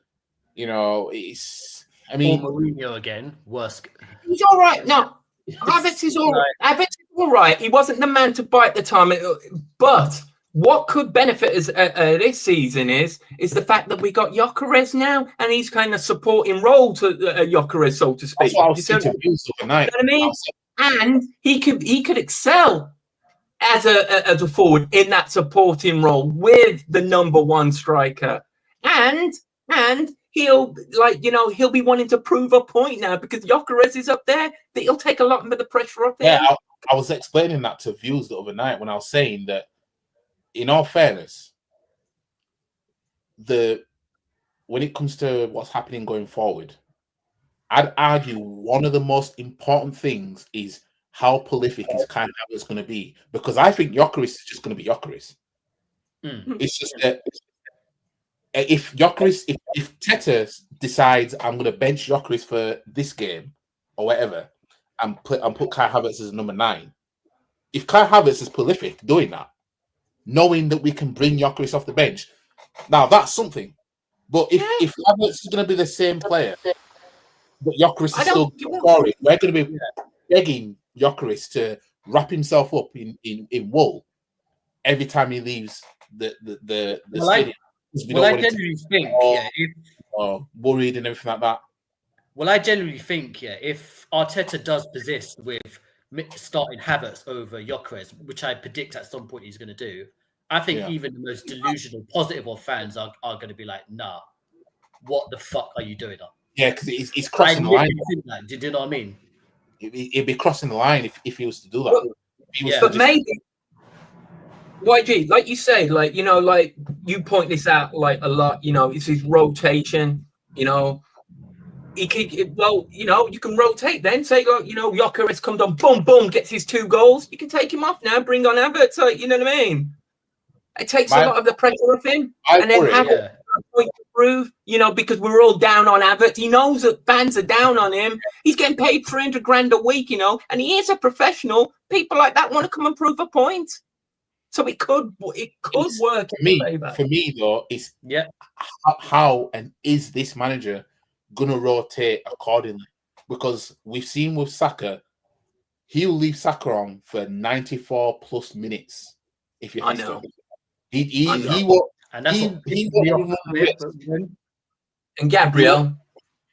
Mourinho again, worst. He's all right. No, Havertz is all right. Havertz is all right. He wasn't the man to bite the time, but what could benefit us this season is the fact that we got Gyökeres now, and he's kind of supporting role to Gyökeres, so to speak. That's what I was thinking overnight. You know what I mean? And he could excel as a forward in that supporting role with the number one striker, and he'll be wanting to prove a point now because Gyökeres is up there. That he'll take a lot of the pressure off there. Yeah, I was explaining that to Views the other night when I was saying that. In all fairness, when it comes to what's happening going forward, I'd argue one of the most important things is how prolific is Kai Havertz going to be, because I think Gyökeres is just going to be Gyökeres. It's just that if Teta decides I'm going to bench Gyökeres for this game or whatever, and put Kai Havertz as number 9, if Kai Havertz is prolific doing that, knowing that we can bring Gyökeres off the bench, now that's something. But if Havertz is going to be the same player, but Gyökeres is still scoring, we're going to be begging Gyökeres to wrap himself up in wool every time he leaves the stadium. I genuinely think, or worried and everything like that. Well, I genuinely think, if Arteta does persist with starting Havertz over Gyökeres, which I predict at some point he's going to do, I think even the most delusional, positive of fans are going to be like, nah. what the fuck are you doing? Yeah, because it's crossing the line. Do you know what I mean? It'd be crossing the line if he was to do that. But maybe, YG, like you say, like, you know, like you point this out like a lot, you know, it's his rotation, you know. He could, well, you know, you can rotate then. Say, like, you know, Gyökeres comes on, boom, boom, gets his 2 goals. You can take him off now, bring on Havertz, like, you know what I mean? It takes a lot of the pressure off him. And then Havertz has a point to prove, you know, because we're all down on Havertz. He knows that fans are down on him. He's getting paid 300 grand a week, you know, and he is a professional. People like that want to come and prove a point. So it could work. For me, though, it's how and is this manager going to rotate accordingly? Because we've seen with Saka, he'll leave Saka on for 94 plus minutes. If you know, he will. And that's and Gabriel.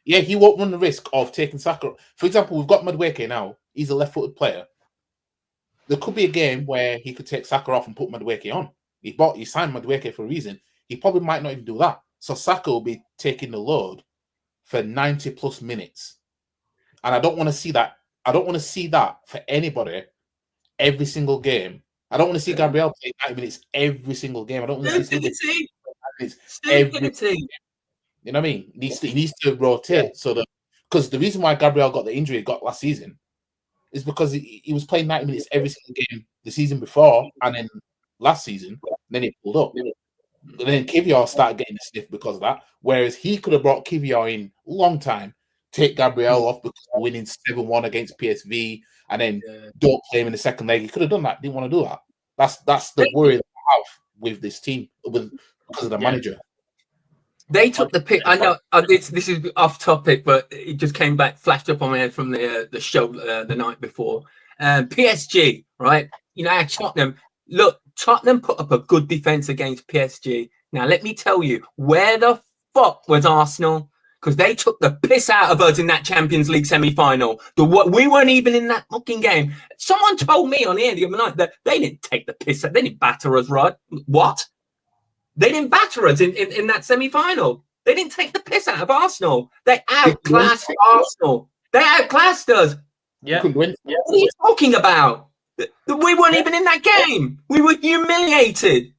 Yeah, he won't run the risk of taking Saka. For example, we've got Madueke now. He's a left-footed player. There could be a game where he could take Saka off and put Madueke on. He signed Madueke for a reason. He probably might not even do that. So Saka will be taking the load for 90 plus minutes. And I don't want to see that. I don't want to see that for anybody every single game. I don't want to see Gabriel play 90 minutes every single game. I don't want to see every game. You know what I mean? He needs to rotate so that, because the reason why Gabriel got the injury he got last season is because he was playing 90 minutes every single game the season before, and then last season, then he pulled up. And then Kivior started getting the sniff because of that. Whereas he could have brought Kivior in a long time, take Gabriel off because of winning 7-1 against PSV, and then don't play him in the second leg. He could have done that. Didn't want to do that. That's the worry that I have with this team because of the manager. They took the pick. I know this is off topic, but it just came back, flashed up on my head from the show the night before. PSG, right? You know, Tottenham. Look, Tottenham put up a good defense against PSG. Now, let me tell you, where the fuck was Arsenal? Because they took the piss out of us in that Champions League semi-final. We weren't even in that fucking game. Someone told me on here the other night that they didn't take the piss out. They didn't batter us, Rod. What? They didn't batter us in that semi-final. They didn't take the piss out of Arsenal. They outclassed Arsenal. They outclassed us. Yeah. What are you talking about? We weren't even in that game. We were humiliated.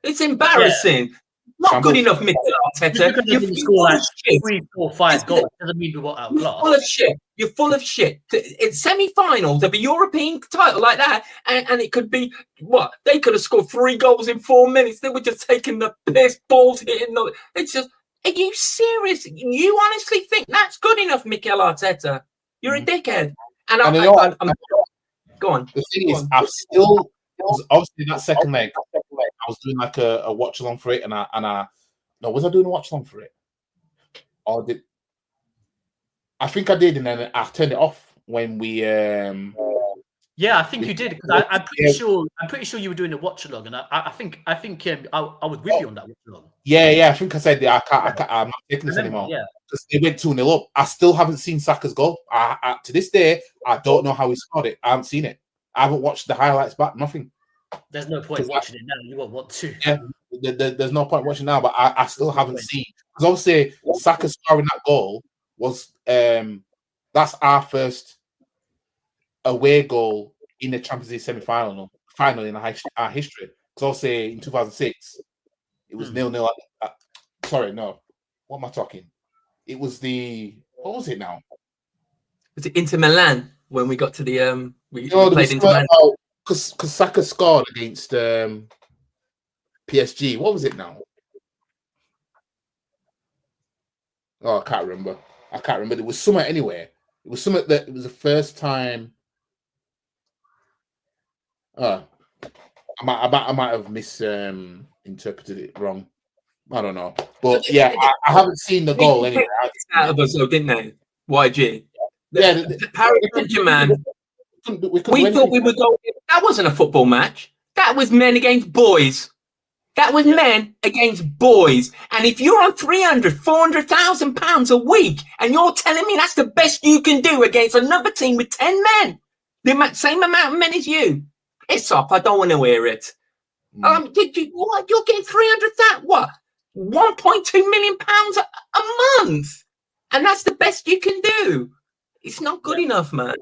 It's embarrassing. Not good enough, Mikel Arteta. You're score like 3, 4, 5 goals. Doesn't mean we were outclassed. You're full of shit. You're full of shit. It's semi-finals of a European title like that, and it could be what they could have scored 3 goals in 4 minutes. They were just taking the piss, balls hitting. It's just, are you serious? You honestly think that's good enough, Mikel Arteta? You're a dickhead. And I'm go on. The thing is, I've still obviously that second leg. I was doing like a watch along for it, and I was I doing a watch along for it? Or did I think I did, and then I turned it off when we. Yeah, I think you did, because I'm pretty sure you were doing a watch along, and I think I was with you on that watch along. Yeah, I think I said that I'm not taking this anymore. Yeah, because they went 2-0 up. I still haven't seen Saka's goal. To this day, I don't know how he scored it. I haven't seen it. I haven't watched the highlights back. Nothing. There's no point watching it now. You won't want to. Yeah, there's no point watching now. But I still haven't seen, because obviously Saka scoring that goal was that's our first away goal in the Champions League semi-final in our history. Because obviously in 2006 it was 0-0. Sorry, no. What am I talking? It was what was it now? Was it Inter Milan when we got to the we played Inter Milan? Because Saka scored against PSG. What was it now? Oh, I can't remember. It was somewhere anywhere. It was something that it was the first time. I might have misinterpreted it wrong. I don't know. But yeah, I haven't seen the goal anyway. Out of us, though, didn't they? YG. The Paris Saint-Germain. We thought we would go. That wasn't a football match. That was men against boys. That was men against boys. And if you're on 300, 400,000 pounds a week, and you're telling me that's the best you can do against another team with 10 men, the same amount of men as you, it's up. I don't want to hear it. You're getting 300,000. What? 1.2 million pounds a month, and that's the best you can do. It's not good enough, man.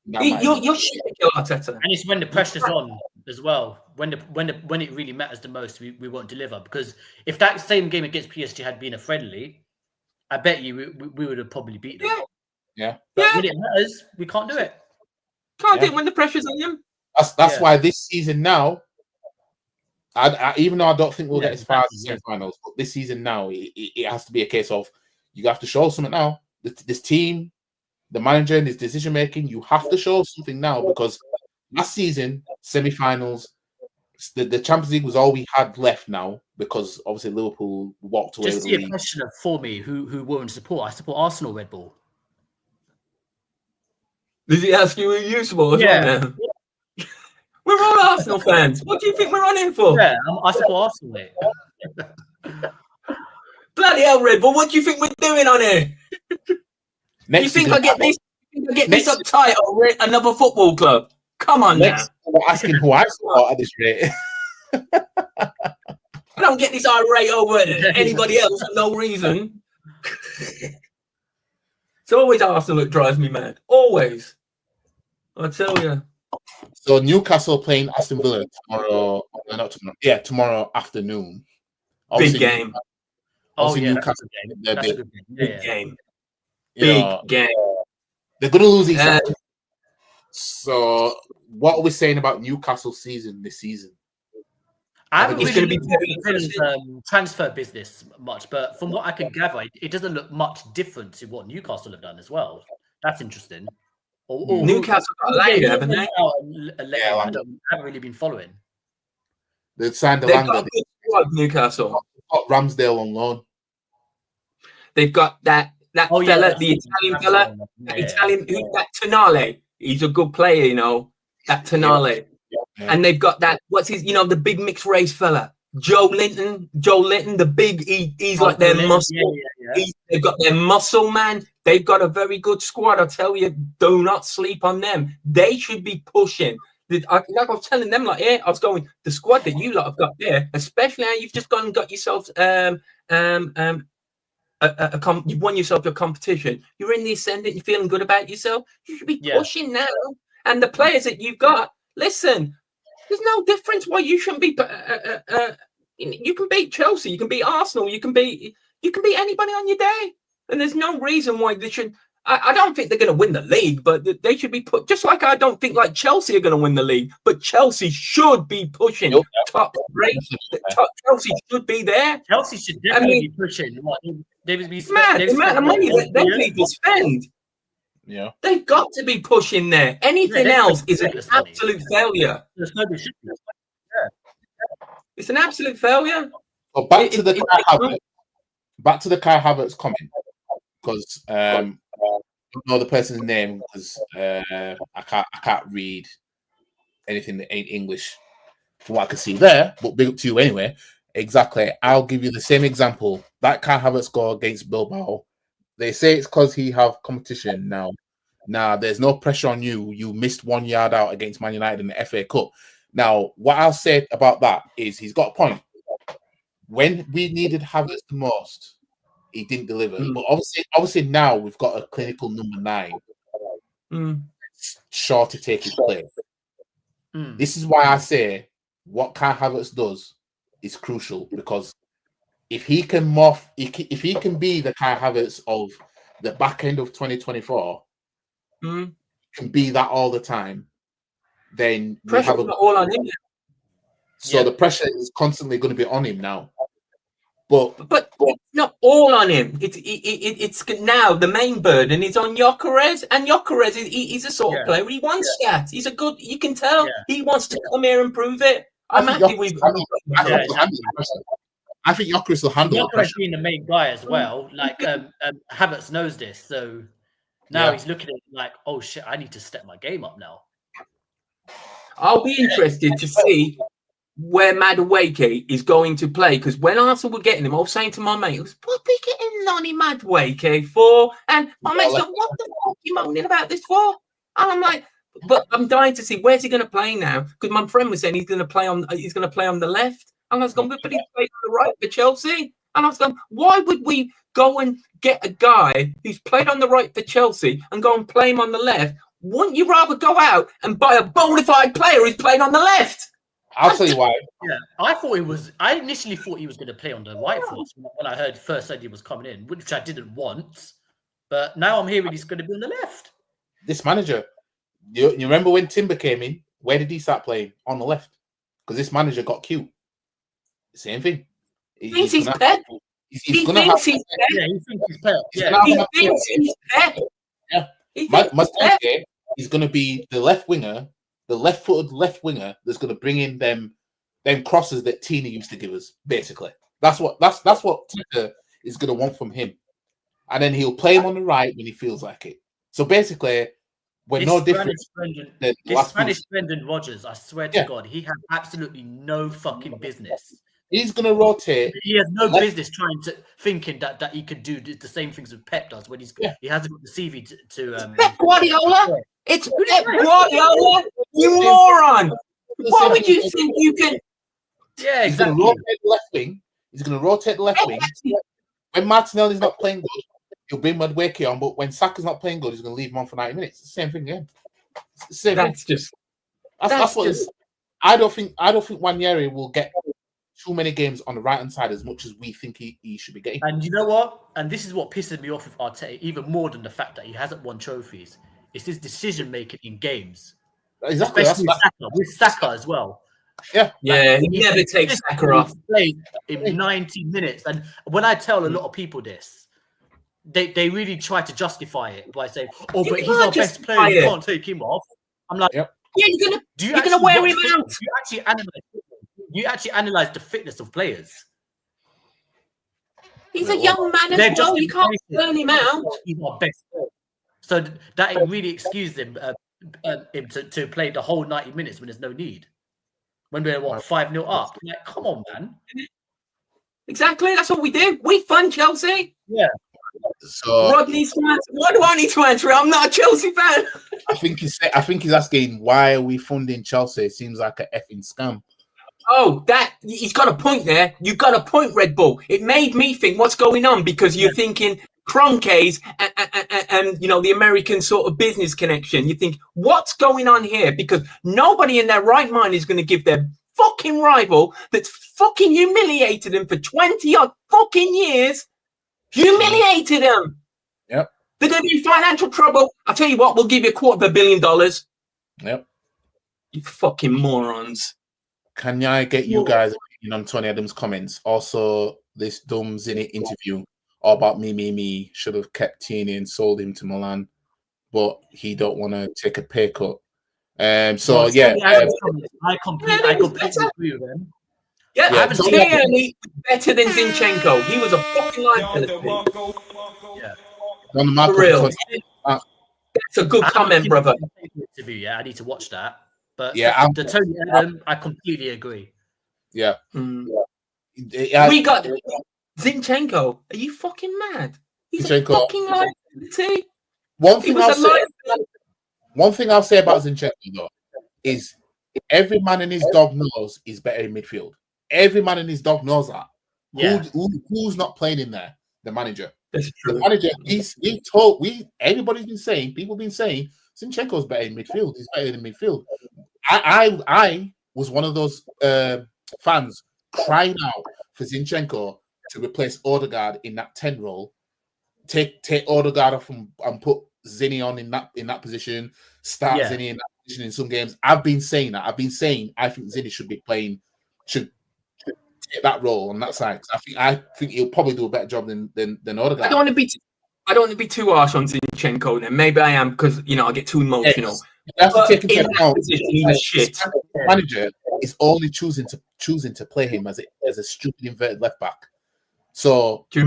You're shit, Arteta. And it's when the pressure's on as well. When it really matters the most, we won't deliver. Because if that same game against PSG had been a friendly, I bet you we would have probably beaten them. Yeah. But when it matters, we can't do it. Can't do it when the pressure's on you. That's why this season now, I even though I don't think we'll get as far as the semi-finals, but this season now, it has to be a case of you have to show something now. This team, the manager and his decision making, you have to show something now, because last season, semi-finals, the Champions League was all we had left now, because obviously Liverpool walked away. Just with the see league. a question for me who won't support. I support Arsenal, Red Bull. Does he ask you who you support? Yeah. Now? We're all Arsenal fans. What do you think we're on in for? Yeah, I support Arsenal, mate. Bloody hell, Red Bull. What do you think we're doing on here? You think I get this uptight over another football club? Come on now. We're asking who I support at this rate. I don't get this irate over anybody else for no reason. It's always Arsenal that drives me mad. Always. I tell you. So Newcastle playing Aston Villa tomorrow. Not tomorrow. Yeah, tomorrow afternoon. Big game. Newcastle. That's a good game. Big game. Big game. They're going to lose each other. So, what are we saying about Newcastle's season this season? I haven't really been transfer business much, but from what I can gather, it doesn't look much different to what Newcastle have done as well. That's interesting. Newcastle got Langer, haven't they? I haven't really been following. They've signed the Langer. Newcastle. Got Ramsdale on loan. They've got that fella, the Italian fella, that Tonale. He's a good player, you know. That Tonale. Yeah. And they've got that, the big mixed race fella, Joe Linton, the big, he's like their muscle. They've got their muscle, man. They've got a very good squad. I tell you, do not sleep on them. They should be pushing. Like I was telling them, I was going, the squad that you lot have got there, especially how you've just gone and got yourself, you've won yourself your competition. You're in the ascendant. You're feeling good about yourself. You should be pushing now. And the players that you've got, listen, there's no difference why you shouldn't be. You can beat Chelsea, you can beat Arsenal, you can beat anybody on your day, and there's no reason why they should. I don't think they're going to win the league, but they should be put. Just like I don't think Chelsea are going to win the league, but Chelsea should be pushing top rate. Chelsea should be there. Chelsea should definitely be pushing. The amount of money that them people spend. Yeah, they've got to be pushing there. Anything else is an absolute failure. It's an absolute failure. Well, back to the Kai Havertz comment, because I don't know the person's name, because I can't read anything that ain't English from what I can see there. But big up to you anyway. Exactly. I'll give you the same example. That Kai Havertz goal against Bilbao. They say it's because he have competition now. Nah, there's no pressure on you. You missed 1 yard out against Man United in the FA Cup. Now, what I'll say about that is he's got a point. When we needed Havertz the most, he didn't deliver. But obviously now we've got a clinical number 9. It's sure to take his place. This is why I say what Kai Havertz does is crucial, because if he can if he can be the Kai Havertz of the back end of 2024, can be that all the time, then pressure's not all on him. So the pressure is constantly going to be on him now. But it's not all on him. It's now the main burden is on Gyökeres, and Gyökeres he's a sort of player. He wants stats. He's a good. You can tell he wants to come here and prove it. I'm happy with. I think Gyökeres will handle Gyökeres being the main guy as well. Like Havertz knows this, so now he's looking at it like, oh shit, I need to step my game up now. I'll be interested to see where Madueke is going to play, because when Arsenal were getting him, I was saying to my mate, what are they getting Lonnie Madueke for? And my mate's like, what the fuck are you moaning about this for? And I'm like, but I'm dying to see where's he going to play now, because my friend was saying he's going to play on the left. And I was going, but he's playing on the right for Chelsea. And I was going, why would we go and get a guy who's played on the right for Chelsea and go and play him on the left? Wouldn't you rather go out and buy a bona fide player who's playing on the left? I'll tell you why. Yeah, I initially thought he was going to play on the right foot when I first said he was coming in, which I didn't want. But now I'm hearing he's going to be on the left. This manager, you remember when Timber came in? Where did he start playing? On the left. Because this manager got cute. Same thing. He thinks he's Pep. He thinks he's Pep. Yeah, he thinks he's Pep. Yeah. He thinks he's Pep. Yeah. He's going to be the left winger, the left-footed left winger that's going to bring in them crosses that Tina used to give us. Basically, that's what Tina is going to want from him, and then he'll play him on the right when he feels like it. So basically, we're no different. This Spanish Brendan Rodgers, I swear to God, he has absolutely no fucking business. He's going to rotate. He has no business thinking that he could do the same things that Pep does when he hasn't got the CV to Pep Guardiola. It's Pep Guardiola. You moron! Why would you think you can? Yeah, exactly. He's going to rotate the left wing. When Martinelli's not playing good, he'll bring Madueke on. But when Saka's not playing good, he's going to leave him on for 90 minutes. It's the same thing again. That's what. I don't think Nwaneri will get too many games on the right hand side as much as we think he should be getting. And you know what? And this is what pisses me off with Arteta, even more than the fact that he hasn't won trophies. It's his decision making in games. Exactly. Especially with Saka as well. Yeah. He never takes Saka off. Played in 90 minutes. And when I tell a lot of people this, they really try to justify it by saying, "Oh, but he's our best player. You can't take him off." I'm like, yeah, you're gonna wear him out. You actually analyze the fitness of players. He's a young man as well. You can't burn him out. He's our best player. So that really excuses him to play the whole 90 minutes when there's no need. When we're 5-0 up. Like, come on, man. Exactly. That's what we do. We fund Chelsea. Yeah. So Rod needs to answer. What do I need to answer? I'm not a Chelsea fan. I think he's asking, why are we funding Chelsea? It seems like an effing scam. Oh, he's got a point there. You've got a point, Red Bull. It made me think, what's going on? Because you're thinking Kroenkes and the American sort of business connection. You think, what's going on here? Because nobody in their right mind is going to give their fucking rival that's fucking humiliated him for 20 odd fucking years. Humiliated him. Yep. They're going to be in financial trouble. I'll tell you what, we'll give you $250 million. Yep. You fucking morons. Can I get you guys opinion on Tony Adams' comments? Also, this dumb Zinni interview all about me, should have kept Tierney and sold him to Milan, but he don't want to take a pay cut. I completely agree with him. Yeah, Tierney better than Zinchenko. He was a fucking liability. Yeah. For real. That's a good comment, brother. I need to watch that. But the Tony Adam, I completely agree. Yeah. We got Zinchenko. Are you fucking mad? He's a fucking liability. One thing I'll say about Zinchenko though is every man in his dog knows he's better in midfield. Every man in his dog knows that. Yeah. Who's not playing in there? The manager. That's true. The manager. Everybody's been saying. People been saying Zinchenko's better in midfield. He's better in midfield. I was one of those fans crying out for Zinchenko to replace Odegaard in that 10 role. Take Odegaard off and put Zinni on in that position. Start Zinni in that position in some games. I've been saying that. I think Zinni should take that role on that side. I think he'll probably do a better job than Odegaard. I don't want to be too harsh on Zinchenko. Then maybe I am because I get too emotional. Yes. You have to take into account the manager is only choosing to play him as a stupid inverted left back. So I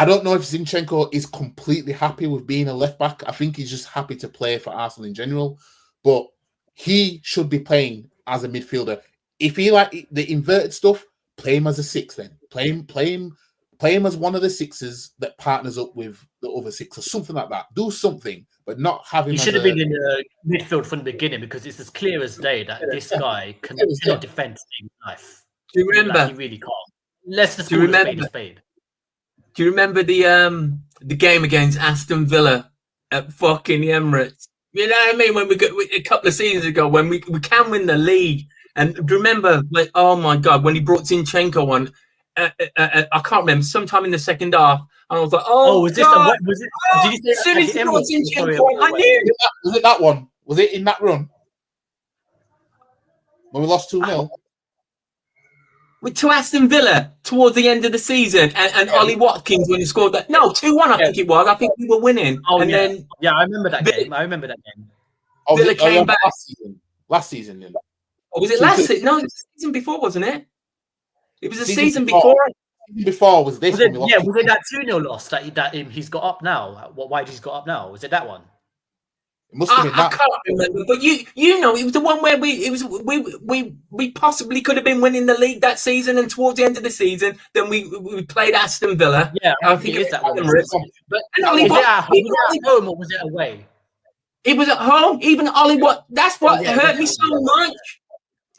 don't know if Zinchenko is completely happy with being a left back. I think he's just happy to play for Arsenal in general. But he should be playing as a midfielder. If he like the inverted stuff, play him as a 6 then. Play him as one of the 6s that partners up with the other 6 or something like that. Do something, but not have him. He should have been in the midfield from the beginning because it's as clear as day that this guy cannot defend his life. Do you remember? He really can't. Let's just call a spade a spade. Do you remember the game against Aston Villa at fucking Emirates? You know what I mean? When we got a couple of seasons ago, when we can win the league, and do you remember, like, oh my god, when he brought Zinchenko on, I can't remember, sometime in the second half, and I was like, was this god, was it? Did you say as soon as he brought Zinchenko on, I knew. Was it that one? Was it in that run when we lost 2-0? To Aston Villa towards the end of the season, and Ollie Watkins when he scored that. No, 2-1, I think it was. I think we were winning. Then I remember that game. I remember that game. Villa came back last season. Then. Or was it last season? No, it was the season before, wasn't it? It was the season before. Before was this? Was it that 2-0 loss that he's got up now? Why he's got up now? Was it that one? It must have been that. I can't remember, but you know, it was the one where we possibly could have been winning the league that season, and towards the end of the season, then we played Aston Villa. Yeah, I think it was that one. But was it at home or was it away? It was at home. Even Ollie, that's what hurt me so much.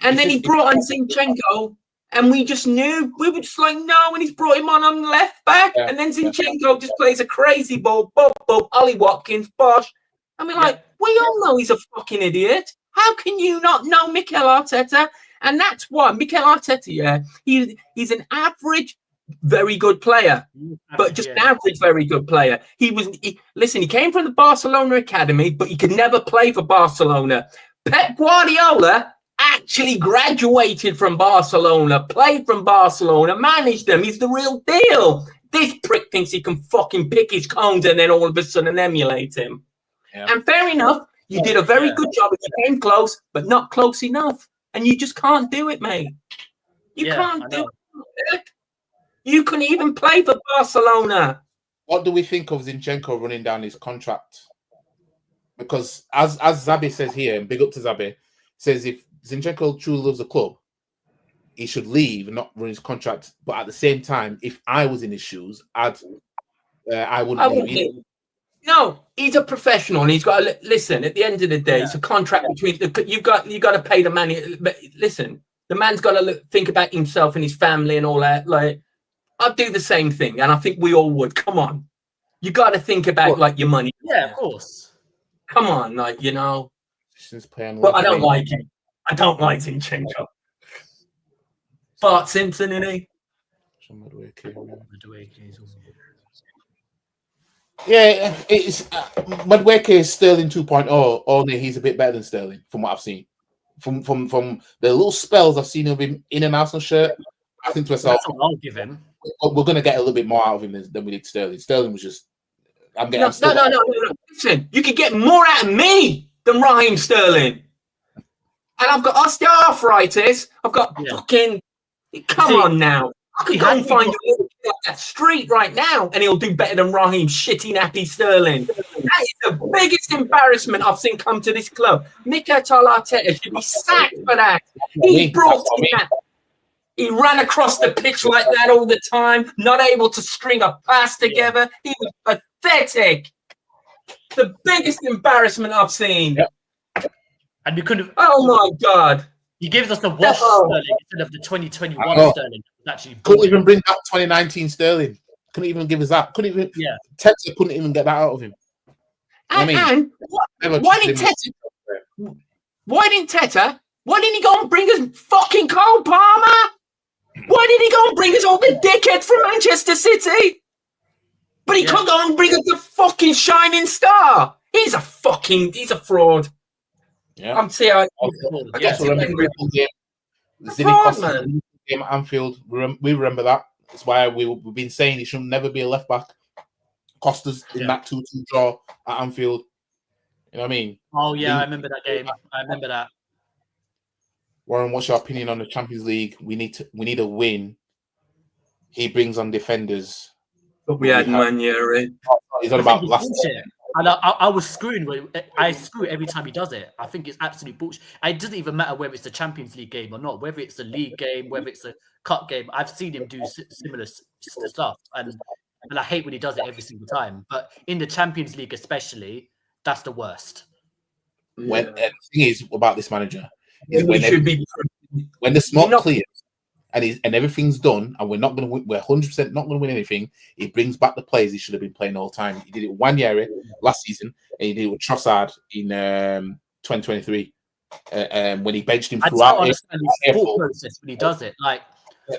And then he brought on Zinchenko, and we just knew. We were just like, no, and he's brought him on the left back, and then Zinchenko just plays a crazy ball. Bob, Ollie Watkins, bosh. I mean, we all know he's a fucking idiot. How can you not know Mikel Arteta? And that's why Mikel Arteta, he's an average, very good player, but just an average, very good player. He came from the Barcelona academy, but he could never play for Barcelona. Pep Guardiola actually graduated from Barcelona, played from Barcelona, managed them. He's the real deal. This prick thinks he can fucking pick his cones and then all of a sudden emulate him. Yeah. And fair enough, you did a very good job. You came close, but not close enough. And you just can't do it, mate. You can't do it. You couldn't even play for Barcelona. What do we think of Zinchenko running down his contract? Because as Zabi says here, and big up to Zabi, says if Zinchenko truly loves the club, he should leave and not run his contract. But at the same time, if I was in his shoes, I wouldn't leave. No, he's a professional, and he's got to listen. At the end of the day, it's a contract between you've got to pay the man. But listen, the man's got to think about himself and his family and all that. Like, I'd do the same thing, and I think we all would. Come on, you got to think about your money. Yeah, of course. Come on, But I don't like him. I don't like Zinchenko. Bart Simpson, innit? Yeah, it's Madueke is Sterling 2.0. Only he's a bit better than Sterling, from what I've seen. From the little spells I've seen of him in an Arsenal shirt, I think to myself, I'll give him. We're going to get a little bit more out of him than we did Sterling. Sterling was just. No. Listen, you could get more out of me than Raheem Sterling. And I've got osteoarthritis. I've got fucking. Come on now. I could go and find a little kid off that street right now, and he'll do better than Raheem shitty nappy Sterling. That is the biggest embarrassment I've seen come to this club. Mikel Arteta should be sacked for that. He brought in that. He ran across the pitch like that all the time, not able to string a pass together. He was pathetic. The biggest embarrassment I've seen. And you couldn't. Oh my God. He gives us the wash Sterling instead of the 2021 Sterling. Actually, couldn't even bring back 2019 Sterling. Couldn't even give us that. Couldn't even. Yeah. Teta couldn't even get that out of him. And why didn't Teta? Why didn't he go and bring us fucking Cole Palmer? Why did he go and bring us all the dickheads from Manchester City? But he can't go and bring us the fucking shining star. He's a fraud. Yeah. I'm saying. I guess remember the Zinni game at Anfield. We remember that. That's why we've been saying he should never be a left back. Costa's in that 2-2 draw at Anfield. You know what I mean? Oh yeah, I remember that game. I remember that. Warren, what's your opinion on the Champions League? We need a win. He brings on defenders. But we had Manieri. He's on about last year. And I was screwing with it. I screw every time he does it. I think it's absolute bullshit. It doesn't even matter whether it's the Champions League game or not, whether it's a league game, whether it's a cup game. I've seen him do similar stuff, and I hate when he does it every single time. But in the Champions League, especially, that's the worst. When the thing is about this manager is when the smoke clears and everything's done, and we're not going to win, we're 100% not going to win anything. He brings back the players he should have been playing all the time. He did it with Wanyeri last season, and he did it with Trossard in 2023 when he benched him throughout. I don't understand his thought process when he does it. Like,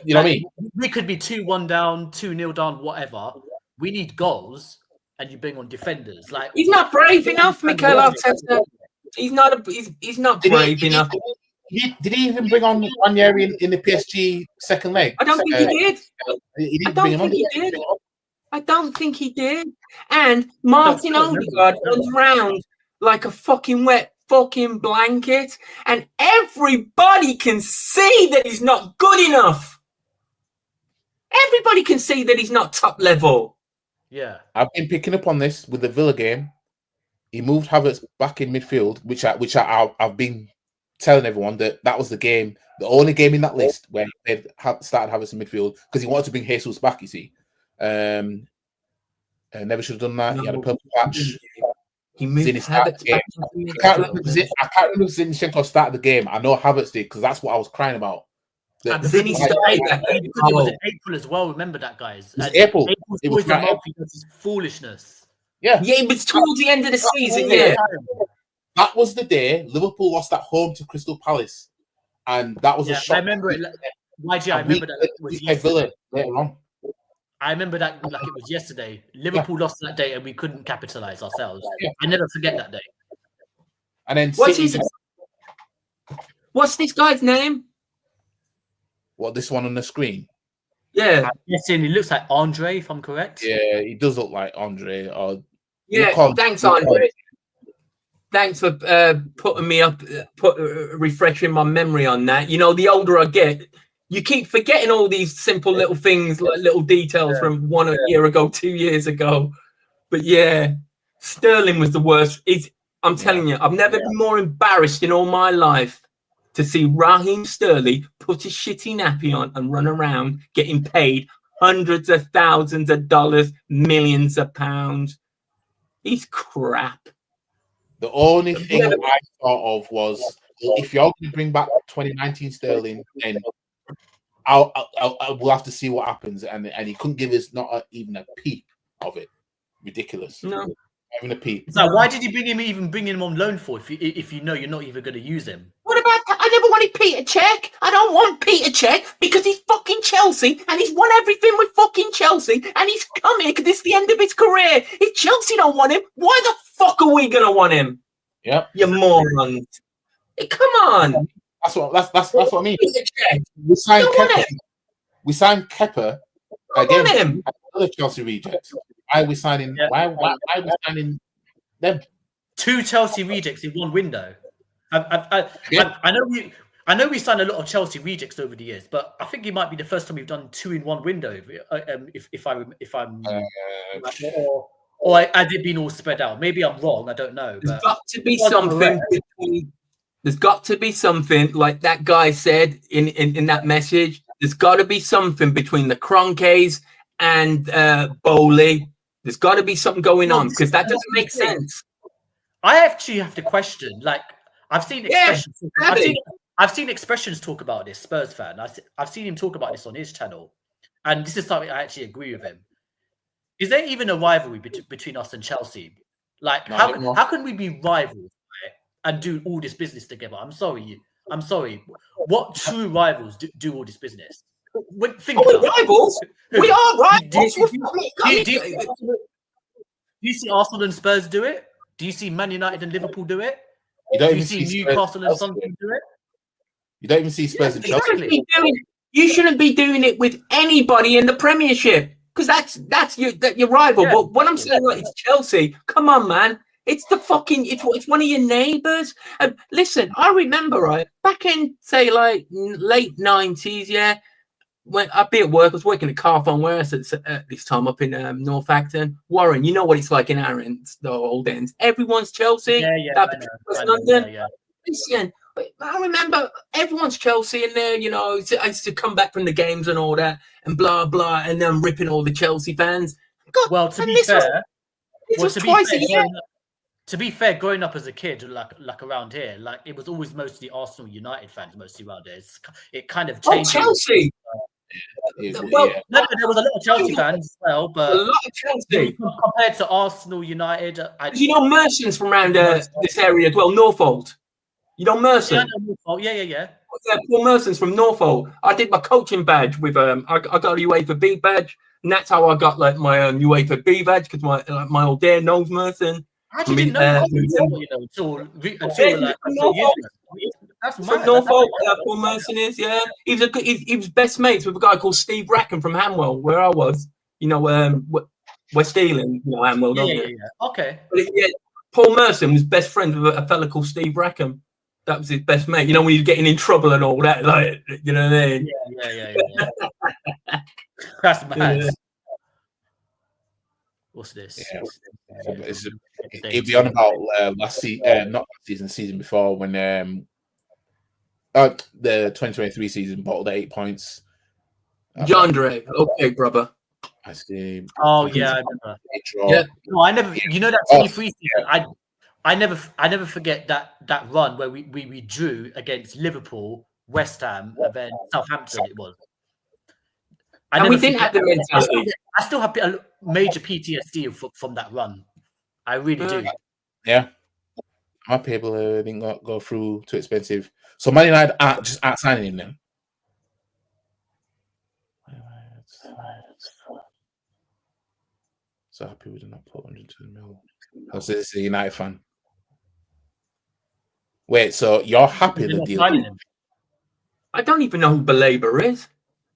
you know what I mean? We could be 2-1 down, 2-0 down, whatever. We need goals, and you bring on defenders. Like, he's not brave enough, Mikel Arteta. He's not. He's not brave enough. Did he even bring on Wanyeri in the PSG second leg? I don't think he did. He didn't bring him on. I don't think he did. And Martin Odegaard runs around like a fucking wet fucking blanket, and everybody can see that he's not good enough. Everybody can see that he's not top level. Yeah, I've been picking up on this with the Villa game. He moved Havertz back in midfield, which I've been telling everyone that was the only game in that list where they started Havertz in midfield because he wanted to bring Jesus back. You see, never should have done that. He had a purple patch. He moved Havertz back into I can't remember if Zinchenko started the game. I know Havertz did because that's what I was crying about. Then he started it was in April as well. Remember that, guys? It was April. It was the month because it's foolishness. Yeah, it was towards the end of the season. Yeah, that was the day Liverpool lost at home to Crystal Palace, and that was a shock. I remember it. YG, I remember that. We played Villa later on. I remember that like it was yesterday. Liverpool lost that day, and we couldn't capitalize ourselves. Yeah. I never forget that day. And then what's this guy's name? What, this one on the screen? Yeah. Yes, and he looks like Andre, if I'm correct. Yeah, he does look like Andre. Thanks, Andre. Thanks for putting me up, refreshing my memory on that. You know, the older I get, you keep forgetting all these simple little things, like little details from a year ago, 2 years ago. But yeah, Sterling was the worst. I'm telling you, I've never been more embarrassed in all my life to see Raheem Sterling put his shitty nappy on and run around getting paid hundreds of thousands of dollars, millions of pounds. He's crap. The only thing I thought of was if you're going to bring back 2019 Sterling, then we'll have to see what happens. And he couldn't give us even a peep of it. Ridiculous. No. Not even a peep. So why did you bring him on loan for if you know you're not even going to use him? What about that? I never wanted Peter Cech. I don't want Peter Cech because he's fucking Chelsea and he's won everything with fucking Chelsea and he's come here because it's the end of his career. If Chelsea don't want him, why the fuck are we gonna want him? Yep. You morons. Come on. That's what I mean. We signed Kepa. We signed Kepa again. Another Chelsea reject. Why are we signing? Yeah. Why are we signing them? 2 Chelsea rejects in one window. I know we signed a lot of Chelsea rejects over the years, but I think it might be the first time we've done 2 in one window. If I'm or has it been all spread out? Maybe I'm wrong. I don't know. There's got to be something. There's got to be something like that guy said in that message. There's got to be something between the Cronkies and Bowley. There's got to be something going on because that doesn't make sense. I actually have to question. Like I've seen expressions. I've seen expressions talk about this. Spurs fan. I've seen him talk about this on his channel, and this is something I actually agree with him. Is there even a rivalry between us and Chelsea? Like how can we be rivals, right, and do all this business together? I'm sorry. What true rivals do all this business? Rivals? We are rivals. Do you see Arsenal and Spurs do it? Do you see Man United and Liverpool do it? Do you see Newcastle and Sunderland do it? You don't even see Spurs and Chelsea. You shouldn't be doing it with anybody in the Premiership because that's your rival. Yeah. But what I'm saying, like, it's Chelsea. Come on, man. It's it's one of your neighbours. Listen, I remember back in say like late 90s, yeah. When I'd be at work, I was working at Carphone Warehouse at this time up in North Acton. Warren, you know what it's like in our ends, the old ends. Everyone's Chelsea. London. Listen, I remember everyone's Chelsea in there. You know, I used to come back from the games and all that, and blah blah, and then ripping all the Chelsea fans. God, well, to be fair, growing up as a kid, like around here, like it was always mostly Arsenal, United fans, mostly around here. It kind of changed. Oh, Chelsea! Well, No, there was a lot of Chelsea fans as well, but a lot of Chelsea compared to Arsenal, United. You know, Merson's from around this area as well, Norfolk. You know Merson? Yeah. Paul Merson's from Norfolk. I did my coaching badge with I got a UEFA B badge, and that's how I got like my UEFA B badge because my old dad knows Merson. I actually didn't know that, until like 2 years ago. That's mad. From Norfolk, Paul Merson is, yeah. He was best mates with a guy called Steve Rackham from Hamwell, where I was. You know, West Ealing, you know, Hamwell, don't you? Yeah. Okay. But Paul Merson was best friends with a fella called Steve Rackham. That was his best mate. You know, when he was getting in trouble and all that, like, you know what I mean? Yeah. That's mad. Yeah. What's this? Yeah. It'd be on about not last season before when the 2023 season bottled 8 points. Yandere, okay, brother. I see. Oh yeah, I remember. Yeah. No, I never. You know that 23 season. I never forget that run where we drew against Liverpool, West Ham, and then Southampton. It was. And we didn't have the mentality. I still have a major PTSD from that run. I really do. Yeah. My people didn't go through too expensive. So Man United are just signing him then. So happy we did not put 110 mil. Because this is a United fan. Wait, so you're happy the deal? I don't even know who Belaber is.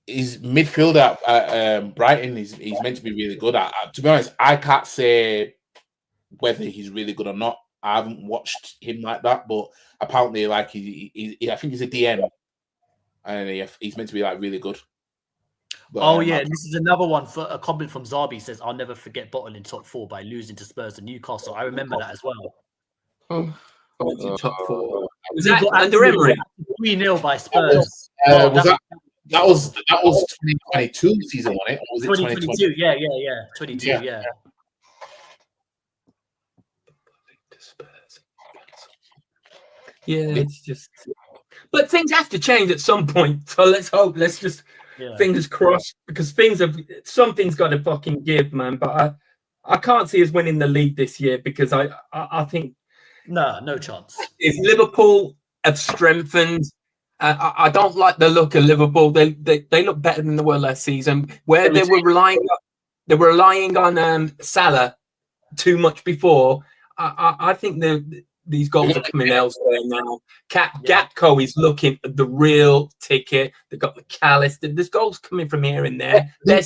He's midfielder at Brighton. He's meant to be really good. To be honest, I can't say whether he's really good or not. I haven't watched him like that, but apparently, like I think he's a DM, and he's meant to be like really good. But, this is another one for a comment from Zabi. Says, "I'll never forget bottling top 4 by losing to Spurs and Newcastle." I remember that as well. Top 4. Was that under Emery? 3-0 by Spurs. That was 2022 season, wasn't it? Or was it 2022? Yeah. 22, yeah. Yeah, it's just. But things have to change at some point. So let's hope. Let's just fingers crossed, because something's got to fucking give, man. But I can't see us winning the league this year because I think no chance. If Liverpool have strengthened. I don't like the look of Liverpool. They look better than they were last season. Where they were relying on Salah too much before. I think these goals are coming elsewhere now. Gatco is looking at the real ticket. They've got McAllister. There's goals coming from here and there. They'll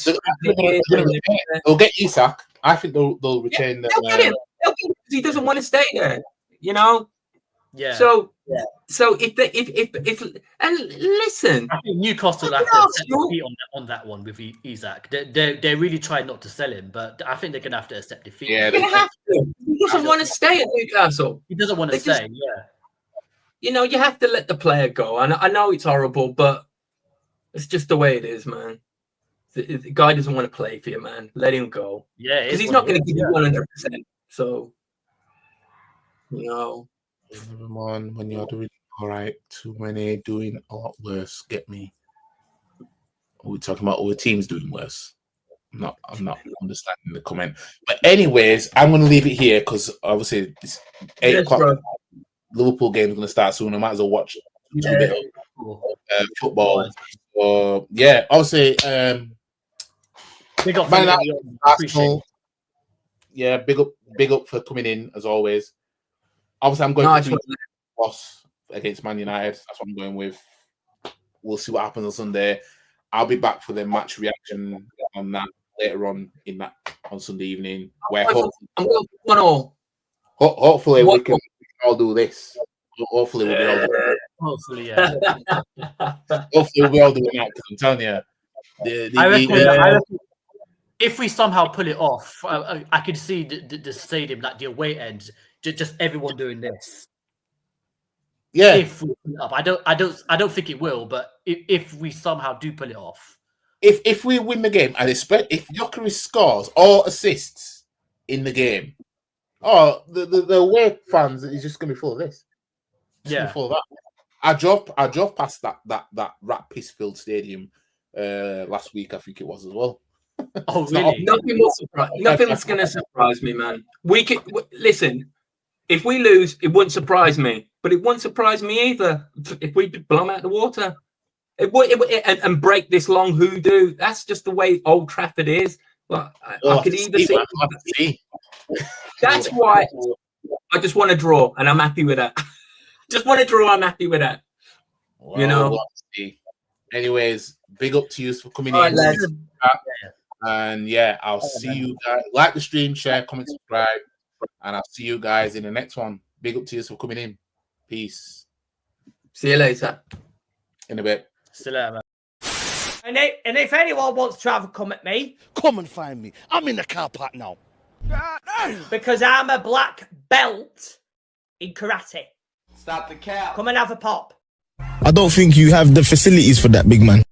get Isak. I think they'll retain them. They'll get him because he doesn't want to stay there. You know. Yeah. So if and listen, I think Newcastle have to set the feet on that one with Isak. They're really trying not to sell him, but I think they're gonna have to accept defeat. Yeah, they have to. He doesn't want to stay at Newcastle. He doesn't want to stay. Yeah. You know, you have to let the player go. And I know it's horrible, but it's just the way it is, man. The guy doesn't want to play for you, man. Let him go. Yeah, because he's not going to give you 100%. So, you know. Everyone, when you're doing all right, too many doing a lot worse. Get me? We're talking about all the teams doing worse. I'm not understanding the comment. But anyways, I'm going to leave it here because obviously this 8 o'clock Liverpool game is going to start soon. I might as well watch a bit of football. So yeah, obviously, big up, Man United, Arsenal. Yeah, big up for coming in as always. Obviously, I'm going for loss against Man United. That's what I'm going with. We'll see what happens on Sunday. I'll be back for the match reaction on that later on on Sunday evening. Where hopefully we can all do this. Hopefully we'll be all doing it. Hopefully, yeah. Hopefully we'll be all doing that because I'm telling you, I reckon if we somehow pull it off, I could see the stadium, like the away end. Just everyone doing this. Yeah. If we pull it up, I don't think it will, but if we somehow do pull it off, if we win the game, and if Gyökeres scores or assists in the game, the away fans is just gonna be full of this. Full of that. I drove past that rat piss filled stadium last week, I think it was as well. Oh, really? Nothing Nothing's going to surprise me, man. Listen. If we lose, it wouldn't surprise me, but it wouldn't surprise me either if we blow them out of the water. And break this long hoodoo. That's just the way Old Trafford is. Like, I could either see. That's why I just want to draw, and I'm happy with that. Just want to draw. I'm happy with that. Well, you know. Anyways, big up to you for coming in. And yeah, I'll see you guys. Like the stream, share, comment, subscribe, and I'll see you guys in the next one. Big up to you for coming in. Peace. See you later. In a bit. See you later, man. And if anyone wants to have a come at me, come and find me. I'm in the car park now. Because I'm a black belt in karate. Stop the cap. Come and have a pop. I don't think you have the facilities for that, big man.